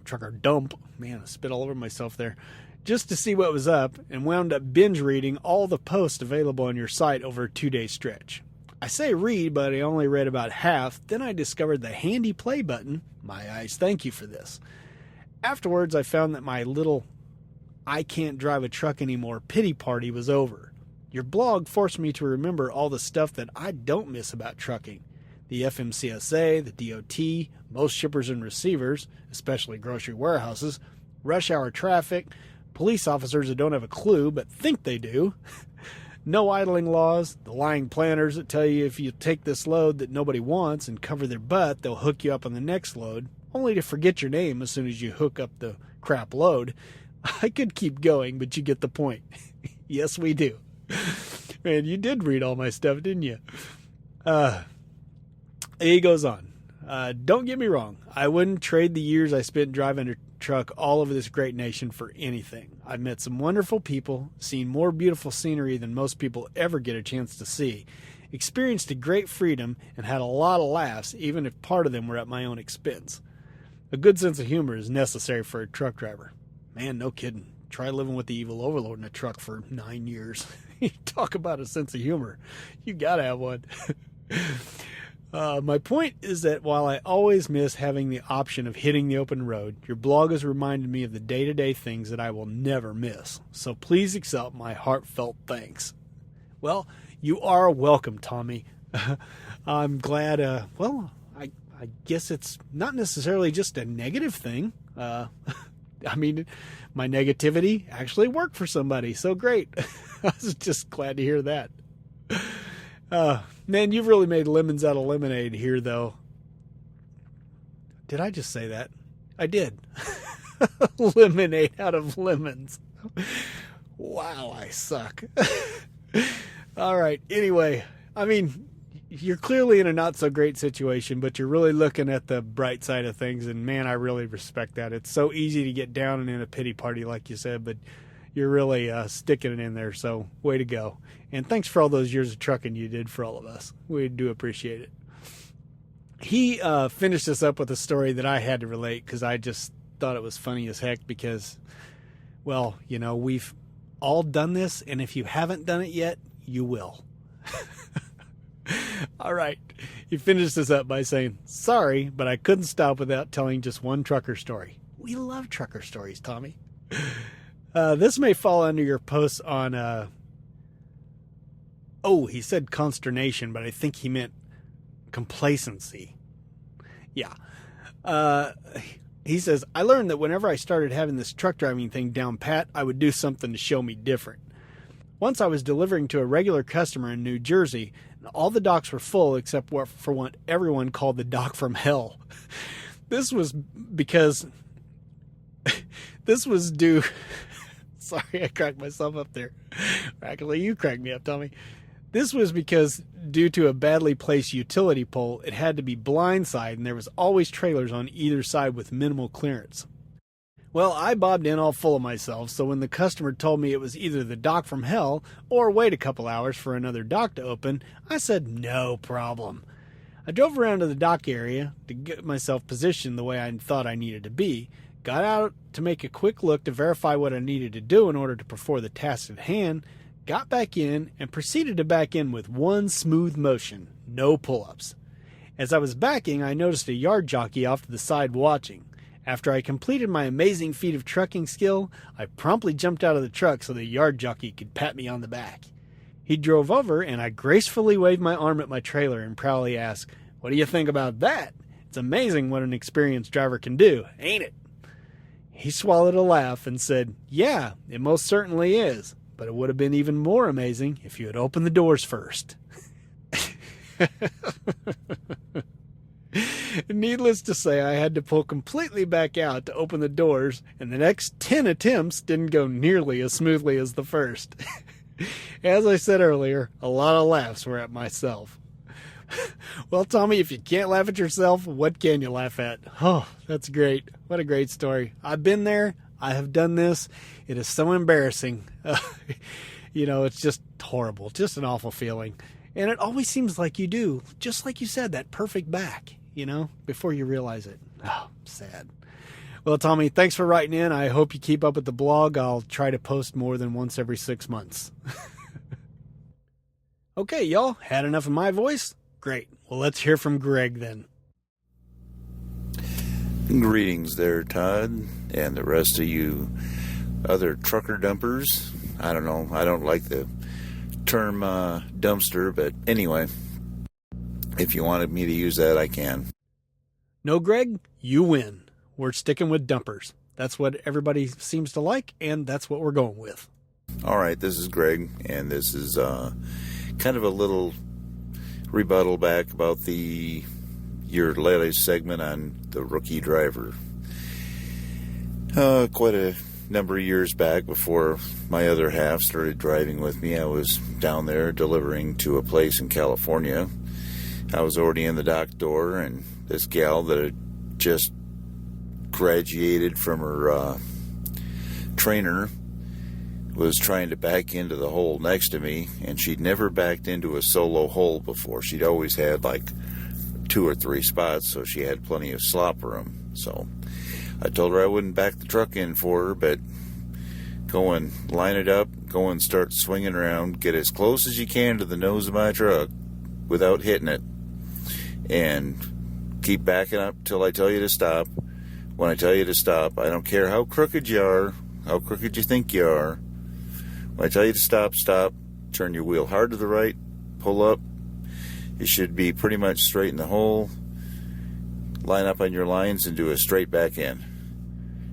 Trucker Dump. Man, I spit all over myself there. Just to see what was up and wound up binge reading all the posts available on your site over a 2-day stretch. I say read, but I only read about half. Then I discovered the handy play button. My eyes thank you for this. Afterwards, I found that my little I can't drive a truck anymore pity party was over. Your blog forced me to remember all the stuff that I don't miss about trucking. The FMCSA, the DOT, most shippers and receivers, especially grocery warehouses, rush hour traffic, police officers that don't have a clue but think they do, no idling laws, the lying planners that tell you if you take this load that nobody wants and cover their butt, they'll hook you up on the next load, only to forget your name as soon as you hook up the crap load. I could keep going, but you get the point. Yes, we do. Man, you did read all my stuff, didn't you? He goes on. Don't get me wrong. I wouldn't trade the years I spent driving a truck all over this great nation for anything. I've met some wonderful people, seen more beautiful scenery than most people ever get a chance to see, experienced a great freedom, and had a lot of laughs, even if part of them were at my own expense. A good sense of humor is necessary for a truck driver. Man, no kidding. Try living with the evil overlord in a truck for 9 years. You talk about a sense of humor. You gotta have one. My point is that while I always miss having the option of hitting the open road, your blog has reminded me of the day-to-day things that I will never miss. So please accept my heartfelt thanks. Well, you are welcome, Tommy. I'm glad, I guess it's not necessarily just a negative thing. I mean, my negativity actually worked for somebody, so great. I was just glad to hear that. Man, you've really made lemons out of lemonade here, though. Did I just say that? I did. Lemonade out of lemons. Wow, I suck. All right, anyway, I mean, you're clearly in a not-so-great situation, but you're really looking at the bright side of things, and man, I really respect that. It's so easy to get down and in a pity party, like you said, but you're really sticking it in there, so way to go. And thanks for all those years of trucking you did for all of us. We do appreciate it. He finished this up with a story that I had to relate because I just thought it was funny as heck because, well, you know, we've all done this, and if you haven't done it yet, you will. All right. He finished this up by saying, sorry, but I couldn't stop without telling just one trucker story. We love trucker stories, Tommy. This may fall under your post on, he said consternation, but I think he meant complacency. Yeah. He says, I learned that whenever I started having this truck driving thing down pat, I would do something to show me different. Once I was delivering to a regular customer in New Jersey, and all the docks were full except for what everyone called the dock from hell. This was because... this was due... Sorry, I cracked myself up there. Actually, you cracked me up, Tommy. This was because, due to a badly placed utility pole, it had to be blindside, and there was always trailers on either side with minimal clearance. Well, I bobbed in all full of myself, so when the customer told me it was either the dock from hell or wait a couple hours for another dock to open, I said no problem. I drove around to the dock area to get myself positioned the way I thought I needed to be, got out to make a quick look to verify what I needed to do in order to perform the task at hand, got back in, and proceeded to back in with one smooth motion, no pull-ups. As I was backing, I noticed a yard jockey off to the side watching. After I completed my amazing feat of trucking skill, I promptly jumped out of the truck so the yard jockey could pat me on the back. He drove over, and I gracefully waved my arm at my trailer and proudly asked, "What do you think about that? It's amazing what an experienced driver can do, ain't it?" He swallowed a laugh and said, "Yeah, it most certainly is, but it would have been even more amazing if you had opened the doors first." Needless to say, I had to pull completely back out to open the doors, and the next 10 attempts didn't go nearly as smoothly as the first. As I said earlier, a lot of laughs were at myself. Well, Tommy, if you can't laugh at yourself, what can you laugh at? Oh, that's great. What a great story. I've been there. I have done this. It is so embarrassing. You know, it's just horrible. Just an awful feeling. And it always seems like you do, just like you said, that perfect back, you know, before you realize it. Oh, sad. Well, Tommy, thanks for writing in. I hope you keep up with the blog. I'll try to post more than once every 6 months. Okay, y'all, had enough of my voice? Great. Well, let's hear from Greg then. Greetings there, Todd, and the rest of you other trucker dumpers. I don't know. I don't like the term dumpster, but anyway, if you wanted me to use that, I can. No, Greg, you win. We're sticking with dumpers. That's what everybody seems to like, and that's what we're going with. All right, this is Greg, and this is kind of a little rebuttal back about your latest segment on the rookie driver. Quite a number of years back, before my other half started driving with me, I was down there delivering to a place in California. I was already in the dock door, and this gal that had just graduated from her trainer was trying to back into the hole next to me, and she'd never backed into a solo hole before. She'd always had like 2 or 3 spots, so she had plenty of slop room. So I told her I wouldn't back the truck in for her, but go and line it up, go and start swinging around, get as close as you can to the nose of my truck without hitting it. and keep backing up till I tell you to stop. When I tell you to stop, I don't care how crooked you are, how crooked you think you are. When I tell you to stop, stop. Turn your wheel hard to the right, pull up. You should be pretty much straight in the hole. Line up on your lines and do a straight back in.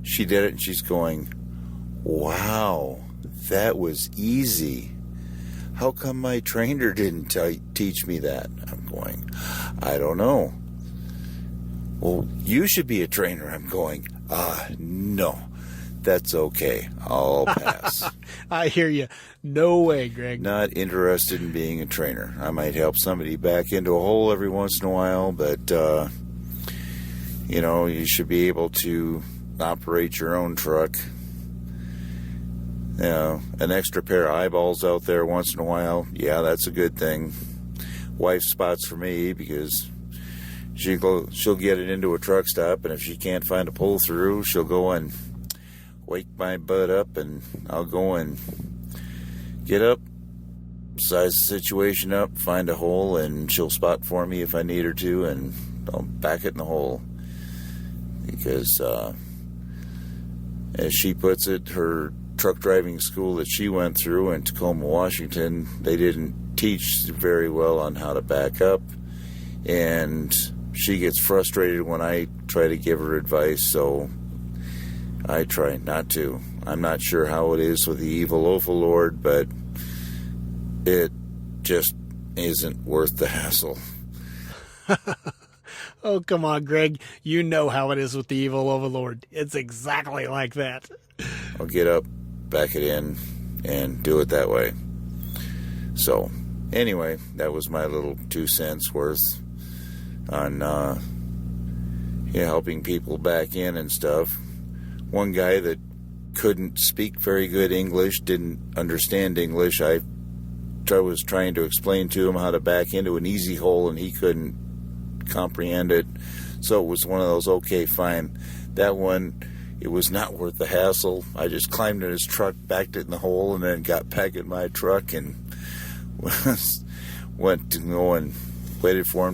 She did it, and she's going, wow, that was easy. How come my trainer didn't teach me that? I'm going, I don't know. Well, you should be a trainer. I'm going, no, that's okay. I'll pass. I hear you. No way, Greg. Not interested in being a trainer. I might help somebody back into a hole every once in a while, but, you should be able to operate your own truck. An extra pair of eyeballs out there once in a while, yeah, that's a good thing. Wife spots for me because she'll get it into a truck stop, and if she can't find a pull through, she'll go and wake my butt up, and I'll go and get up, size the situation up, find a hole, and she'll spot for me if I need her to, and I'll back it in the hole. Because, as she puts it, her truck driving school that she went through in Tacoma, Washington, they didn't teach very well on how to back up, and she gets frustrated when I try to give her advice, so I try not to. I'm not sure how it is with the evil overlord, but it just isn't worth the hassle. Oh, come on, Greg. You know how it is with the evil overlord. It's exactly like that. I'll get up, back it in, and do it that way. So, anyway, that was my little 2 cents worth on helping people back in and stuff. One guy that couldn't speak very good English, didn't understand English. I was trying to explain to him how to back into an easy hole, and he couldn't comprehend it. So it was one of those, okay, fine. That one, it was not worth the hassle. I just climbed in his truck, backed it in the hole, and then got back in my truck and went to go and waited for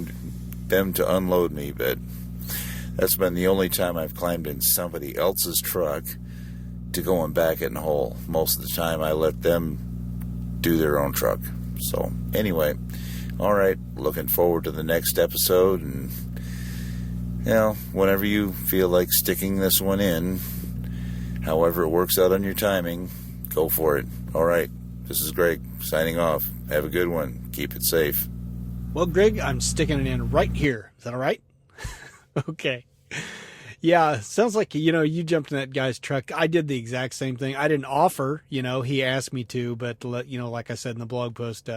them to unload me. But that's been the only time I've climbed in somebody else's truck to go and back it in the hole. Most of the time I let them do their own truck. So anyway, all right, looking forward to the next episode, and whenever you feel like sticking this one in, however it works out on your timing, go for it. All right, this is Greg signing off. Have a good one. Keep it safe. Well, Greg, I'm sticking it in right here. Is that all right? Okay. Yeah, sounds like, you jumped in that guy's truck. I did the exact same thing. I didn't offer, he asked me to, but, like I said in the blog post,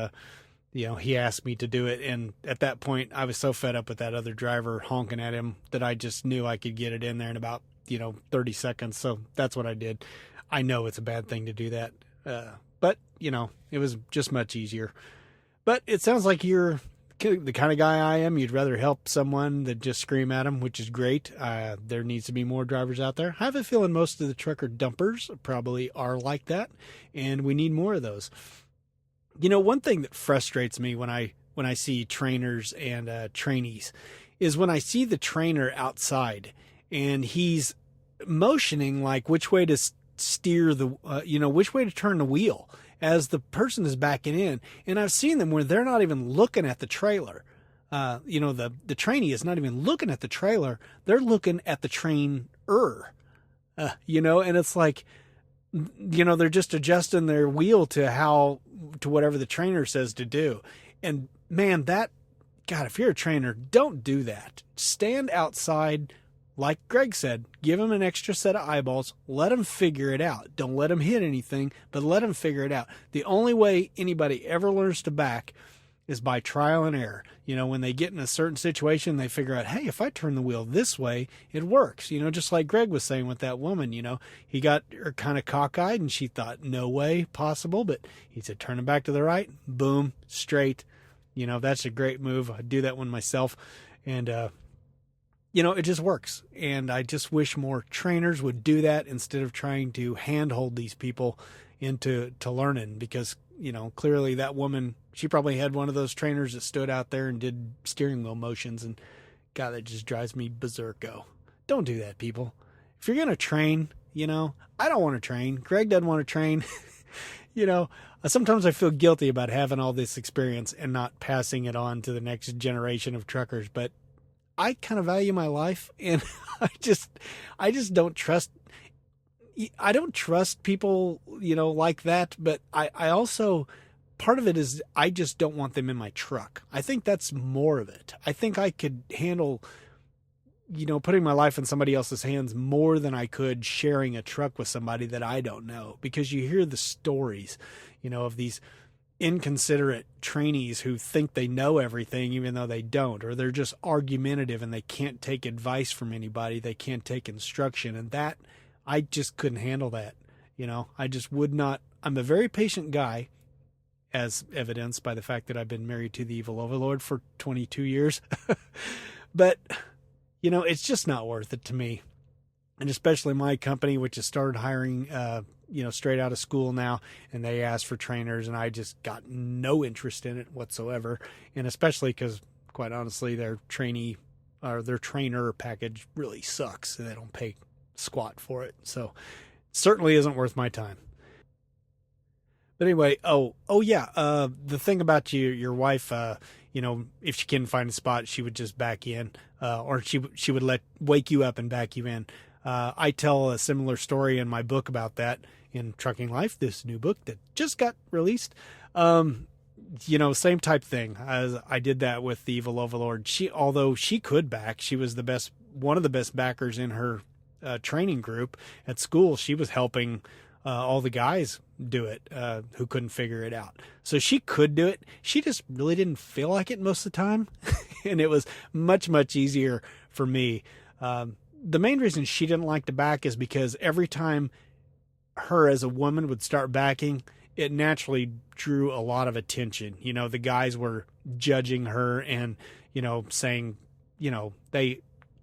he asked me to do it. And at that point, I was so fed up with that other driver honking at him that I just knew I could get it in there in about, 30 seconds. So that's what I did. I know it's a bad thing to do that. But, it was just much easier. But it sounds like you're the kind of guy I am. You'd rather help someone than just scream at them, which is great. There needs to be more drivers out there. I have a feeling most of the trucker dumpers probably are like that, and we need more of those. One thing that frustrates me when I see trainers and trainees is when I see the trainer outside and he's motioning like which way to steer the, which way to turn the wheel as the person is backing in. And I've seen them where they're not even looking at the trailer. The trainee is not even looking at the trailer. They're looking at the trainer, and it's like, they're just adjusting their wheel to whatever the trainer says to do. And man, if you're a trainer, don't do that. Stand outside. Like Greg said, give them an extra set of eyeballs. Let them figure it out. Don't let them hit anything, but let them figure it out. The only way anybody ever learns to back is by trial and error. When they get in a certain situation, they figure out, hey, if I turn the wheel this way, it works. Just like Greg was saying with that woman, he got her kind of cockeyed and she thought, no way possible. But he said, turn it back to the right, boom, straight. That's a great move. I do that one myself. And, it just works. And I just wish more trainers would do that instead of trying to handhold these people into learning, because clearly that woman, she probably had one of those trainers that stood out there and did steering wheel motions, and God, that just drives me berserko. Don't do that, people. If you're going to train, I don't want to train. Greg doesn't want to train. Sometimes I feel guilty about having all this experience and not passing it on to the next generation of truckers, but I kind of value my life, and I just don't trust. I don't trust people, like that, but I also, part of it is I just don't want them in my truck. I think that's more of it. I think I could handle, putting my life in somebody else's hands more than I could sharing a truck with somebody that I don't know, because you hear the stories, of these inconsiderate trainees who think they know everything even though they don't, or they're just argumentative and they can't take advice from anybody. They can't take instruction, and that, I just couldn't handle that. I just would not. I'm a very patient guy, as evidenced by the fact that I've been married to the evil overlord for 22 years. But, it's just not worth it to me. And especially my company, which has started hiring, straight out of school now, and they asked for trainers, and I just got no interest in it whatsoever. And especially because, quite honestly, their trainer package really sucks, and they don't pay squat for it. So certainly isn't worth my time. But anyway, the thing about your wife, if she couldn't find a spot, she would just back in, or she would wake you up and back you in. I tell a similar story in my book about that, in Trucking Life, this new book that just got released. Same type thing. As I did that with the evil overlord. Although she could back, she was one of the best backers in her training group at school. She was helping all the guys do it who couldn't figure it out. So she could do it. She just really didn't feel like it most of the time. And it was much, much easier for me. The main reason she didn't like to back is because every time her as a woman would start backing, it naturally drew a lot of attention. The guys were judging her and, saying, they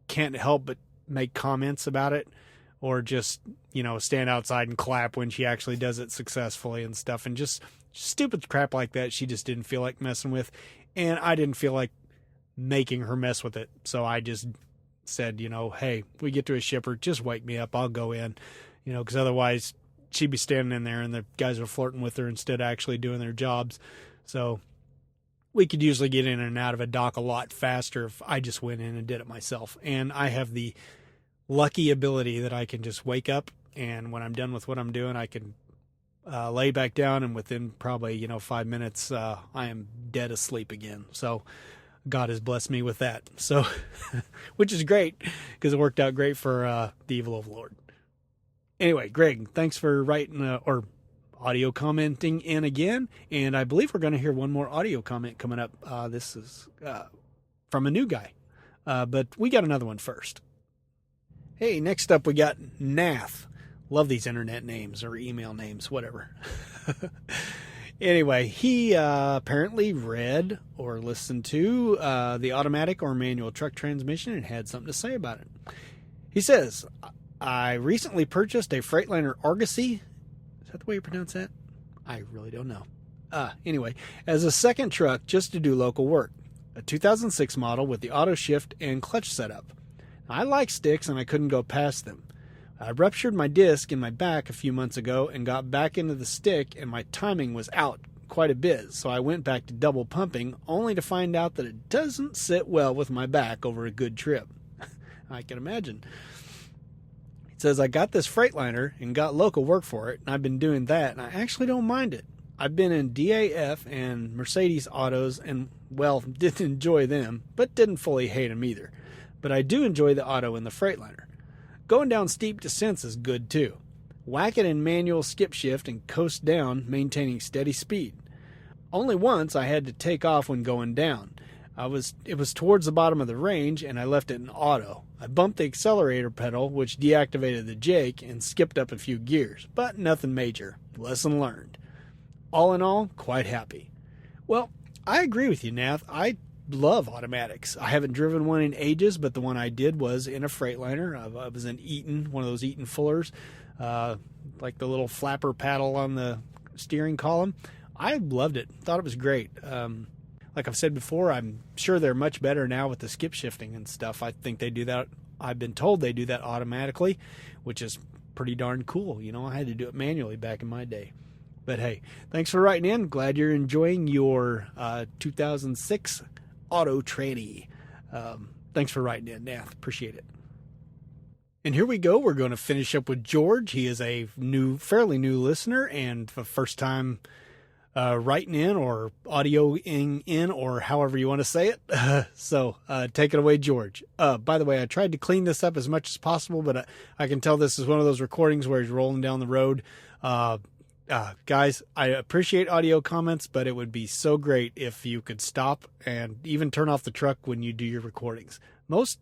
can't help but make comments about it, or just, stand outside and clap when she actually does it successfully and stuff. And just stupid crap like that she just didn't feel like messing with. And I didn't feel like making her mess with it. So I just said, hey, we get to a shipper, just wake me up. I'll go in, because otherwise she'd be standing in there and the guys are flirting with her instead of actually doing their jobs. So we could usually get in and out of a dock a lot faster if I just went in and did it myself. And I have the lucky ability that I can just wake up, and when I'm done with what I'm doing, I can lay back down, and within probably 5 minutes I am dead asleep again. So God has blessed me with that. So which is great, because it worked out great for the evil overlord. Anyway, Greg, thanks for writing or audio commenting in again, and I believe we're going to hear one more audio comment coming up. This is from a new guy, but we got another one first. Hey, next up we got Nath. Love these internet names or email names, whatever. Anyway, he apparently read or listened to the automatic or manual truck transmission and had something to say about it. He says, I recently purchased a Freightliner Argosy. Is that the way you pronounce that? I really don't know. Anyway, as a second truck just to do local work. A 2006 model with the auto shift and clutch setup. I like sticks and I couldn't go past them. I ruptured my disc in my back a few months ago and got back into the stick, and my timing was out quite a bit, so I went back to double pumping, only to find out that it doesn't sit well with my back over a good trip. I can imagine. It says, I got this Freightliner and got local work for it, and I've been doing that, and I actually don't mind it. I've been in DAF and Mercedes autos and, well, didn't enjoy them, but didn't fully hate them either. But I do enjoy the auto in the Freightliner. Going down steep descents is good too. Whack it in manual skip shift and coast down, maintaining steady speed. Only once I had to take off when going down. It was towards the bottom of the range, and I left it in auto. I bumped the accelerator pedal, which deactivated the Jake, and skipped up a few gears, but nothing major. Lesson learned. All in all, quite happy. Well, I agree with you, Nath. I love automatics. I haven't driven one in ages, but the one I did was in a Freightliner. I was in Eaton, one of those Eaton Fullers, like the little flapper paddle on the steering column. I loved it. Thought it was great. Like I've said before, I'm sure they're much better now with the skip shifting and stuff. I think they do that. I've been told they do that automatically, which is pretty darn cool. You know, I had to do it manually back in my day. But hey, thanks for writing in. Glad you're enjoying your 2006 auto tranny. Thanks for writing in, Nath. Appreciate it. And here we go. We're going to finish up with George. He is a fairly new listener and the first time writing in or audioing in or however you want to say it. So take it away, George. By the way, I tried to clean this up as much as possible, but I can tell this is one of those recordings where he's rolling down the road. Guys, I appreciate audio comments, but it would be so great if you could stop and even turn off the truck when you do your recordings.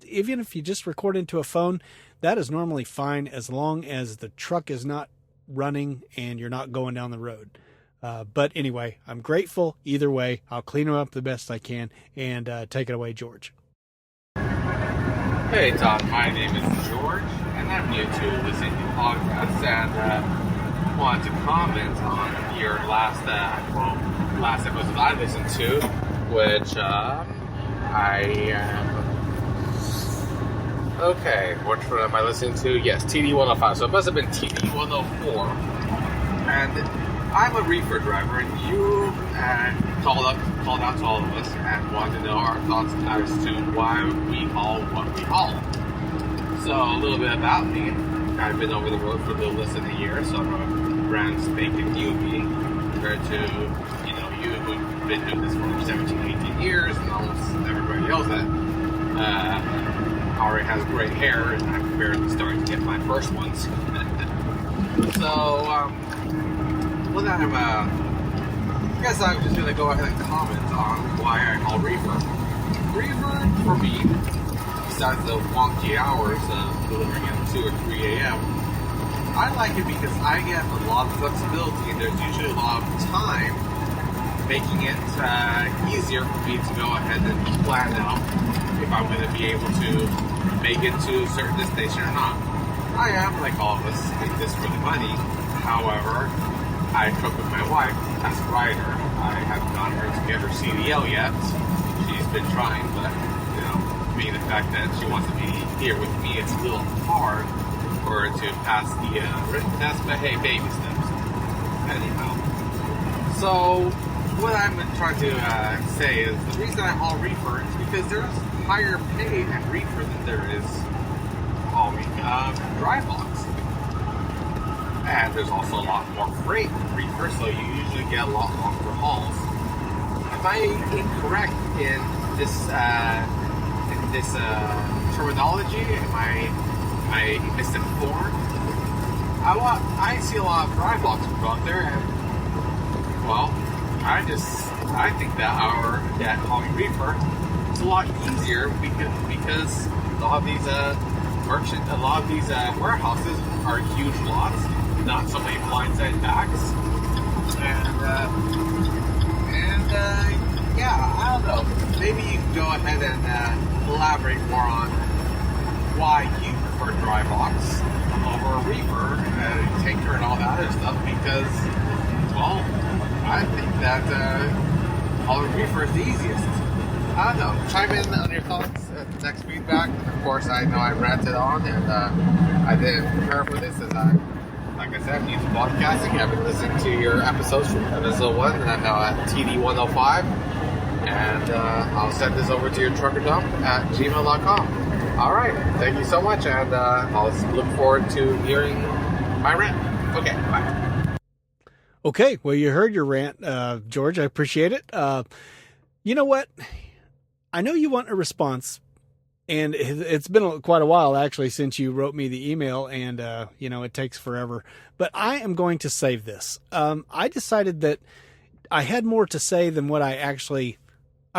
Even if you just record into a phone, that is normally fine as long as the truck is not running and you're not going down the road. But anyway, I'm grateful either way. I'll clean them up the best I can, and take it away, George. Hey Todd, my name is George, and I'm new to listening to podcasts, and wanted to comment on your last episode I listened to, which which one am I listening to? Yes, TD105. So it must have been TD104. And I'm a reefer driver, and you called out to all of us and wanted to know our thoughts as to why we haul what we haul. So a little bit about me. I've been over the road for a little less than a year, so I'm a brand spanking newbie compared to, you who've been doing this for 17, 18 years, and almost everybody else that already has gray hair, and I'm barely starting to get my first ones. So, I guess I'm just going to go ahead and comment on why I haul reefer. Reefer, for me, besides the wonky hours of delivering at 2 or 3 a.m., I like it because I get a lot of flexibility, and there's usually a lot of time making it easier for me to go ahead and plan out if I'm going to be able to make it to a certain destination or not. I am, like all of us, in this for the money. However, I truck with my wife as a rider. I haven't gotten her to get her CDL yet. She's been trying, but, being the fact that she wants to be here with me, it's a little hard for her to pass the written test, but hey, baby steps. Anyhow. So, what I'm trying to say is the reason I haul reefer is because there's higher pay at reefer than there is hauling dry box. And there's also a lot more freight in reefer, so you usually get a lot longer hauls. Am I incorrect in this terminology? Am I misinformed? I see a lot of dry box out there, and well, I think that hauling reefer is a lot easier because a lot of these warehouses are huge lots, not so many blindside backs, I don't know. Maybe you can go ahead and elaborate more on why you prefer dry box over a reefer, tanker, and all that other stuff. Because, well, I think that hauling reefer is the easiest. I don't know. Chime in on your thoughts at the next feedback. Of course, I know I ranted on, and I didn't prepare for this, as like I said, I'm new to podcasting. I've been listening to your episodes from episode 1, and I'm now at TD105. And I'll send this over to your truckerdump@gmail.com. All right. Thank you so much, and I'll look forward to hearing my rant. Okay, bye. Okay, well, you heard your rant, George. I appreciate it. You know what? I know you want a response, and it's been quite a while, actually, since you wrote me the email, and, it takes forever. But I am going to save this. I decided that I had more to say than what I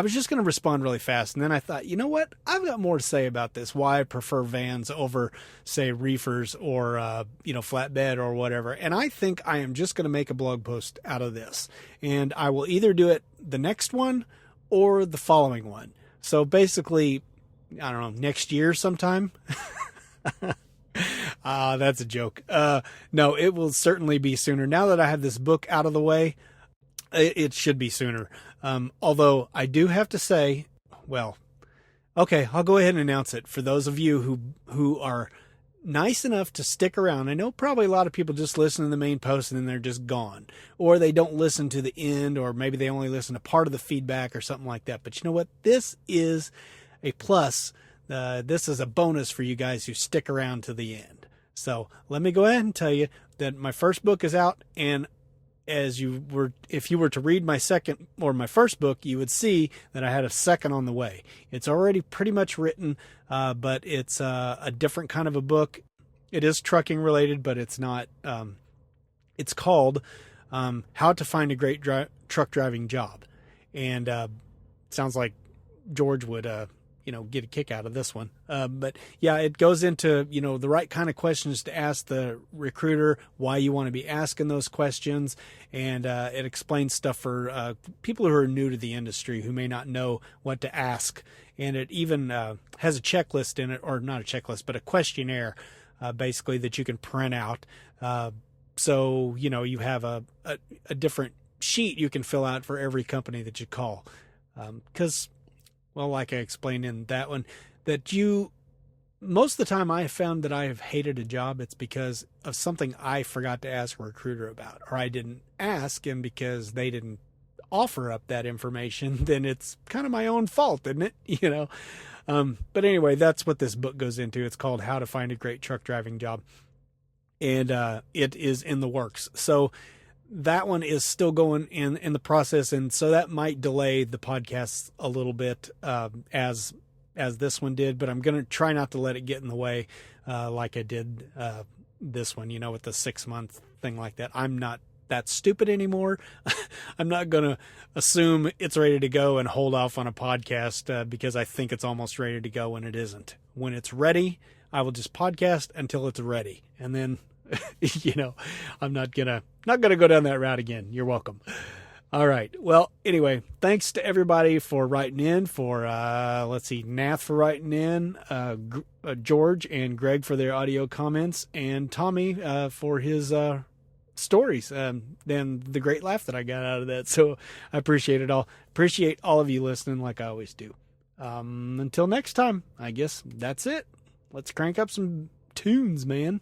was just going to respond really fast. And then I thought, you know what? I've got more to say about this, why I prefer vans over, say, reefers or, flatbed or whatever. And I think I am just going to make a blog post out of this. And I will either do it the next one or the following one. So basically, I don't know, next year sometime. That's a joke. No, it will certainly be sooner. Now that I have this book out of the way, It should be sooner. Although I do have to say, well, okay, I'll go ahead and announce it for those of you who are nice enough to stick around. I know probably a lot of people just listen to the main post and then they're just gone, or they don't listen to the end, or maybe they only listen to part of the feedback or something like that. But you know what? This is a plus. This is a bonus for you guys who stick around to the end. So let me go ahead and tell you that my first book is out, and if you were to read my second or my first book, you would see that I had a second on the way. It's already pretty much written, but it's a different kind of a book. It is trucking related, but it's not. It's called How to Find a Great Truck Driving Job, and sounds like George would get a kick out of this one. But yeah, it goes into, the right kind of questions to ask the recruiter, why you want to be asking those questions. And it explains stuff for people who are new to the industry who may not know what to ask. And it even has a checklist in it, or not a checklist, but a questionnaire, basically, that you can print out. So, you have a different sheet you can fill out for every company that you call. Because well, like I explained in that one, that most of the time I have found that I have hated a job, it's because of something I forgot to ask a recruiter about, or I didn't ask, and because they didn't offer up that information, then it's kind of my own fault, isn't it? But anyway, that's what this book goes into. It's called How to Find a Great Truck Driving Job, and it is in the works. So that one is still going in the process, and so that might delay the podcast a little bit as this one did, but I'm going to try not to let it get in the way like I did this one, with the 6-month thing like that. I'm not that stupid anymore. I'm not going to assume it's ready to go and hold off on a podcast because I think it's almost ready to go when it isn't. When it's ready, I will just podcast until it's ready, and then I'm not gonna go down that route again. You're welcome. All right. Well, anyway, thanks to everybody for writing in, for Nath for writing in, George and Greg for their audio comments, and Tommy for his stories, and the great laugh that I got out of that. So I appreciate it all. Appreciate all of you listening, like I always do. Until next time, I guess that's it. Let's crank up some tunes, man.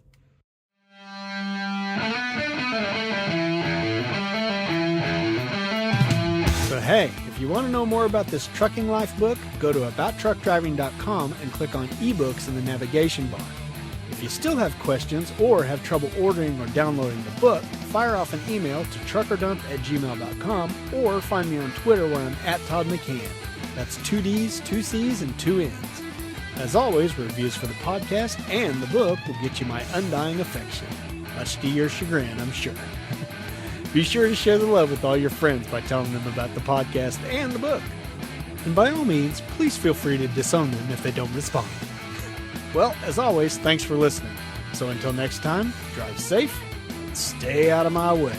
So hey, if you want to know more about this Trucking Life book, go to abouttruckdriving.com and click on ebooks in the navigation bar. If you still have questions or have trouble ordering or downloading the book, fire off an email to truckerdump@gmail.com or find me on Twitter where I'm @ToddMcCann. That's 2 D's, 2 C's, and 2 N's. As always, reviews for the podcast and the book will get you my undying affection. Much to your chagrin, I'm sure. Be sure to share the love with all your friends by telling them about the podcast and the book. And by all means, please feel free to disown them if they don't respond. Well, as always, thanks for listening. So until next time, drive safe and stay out of my way.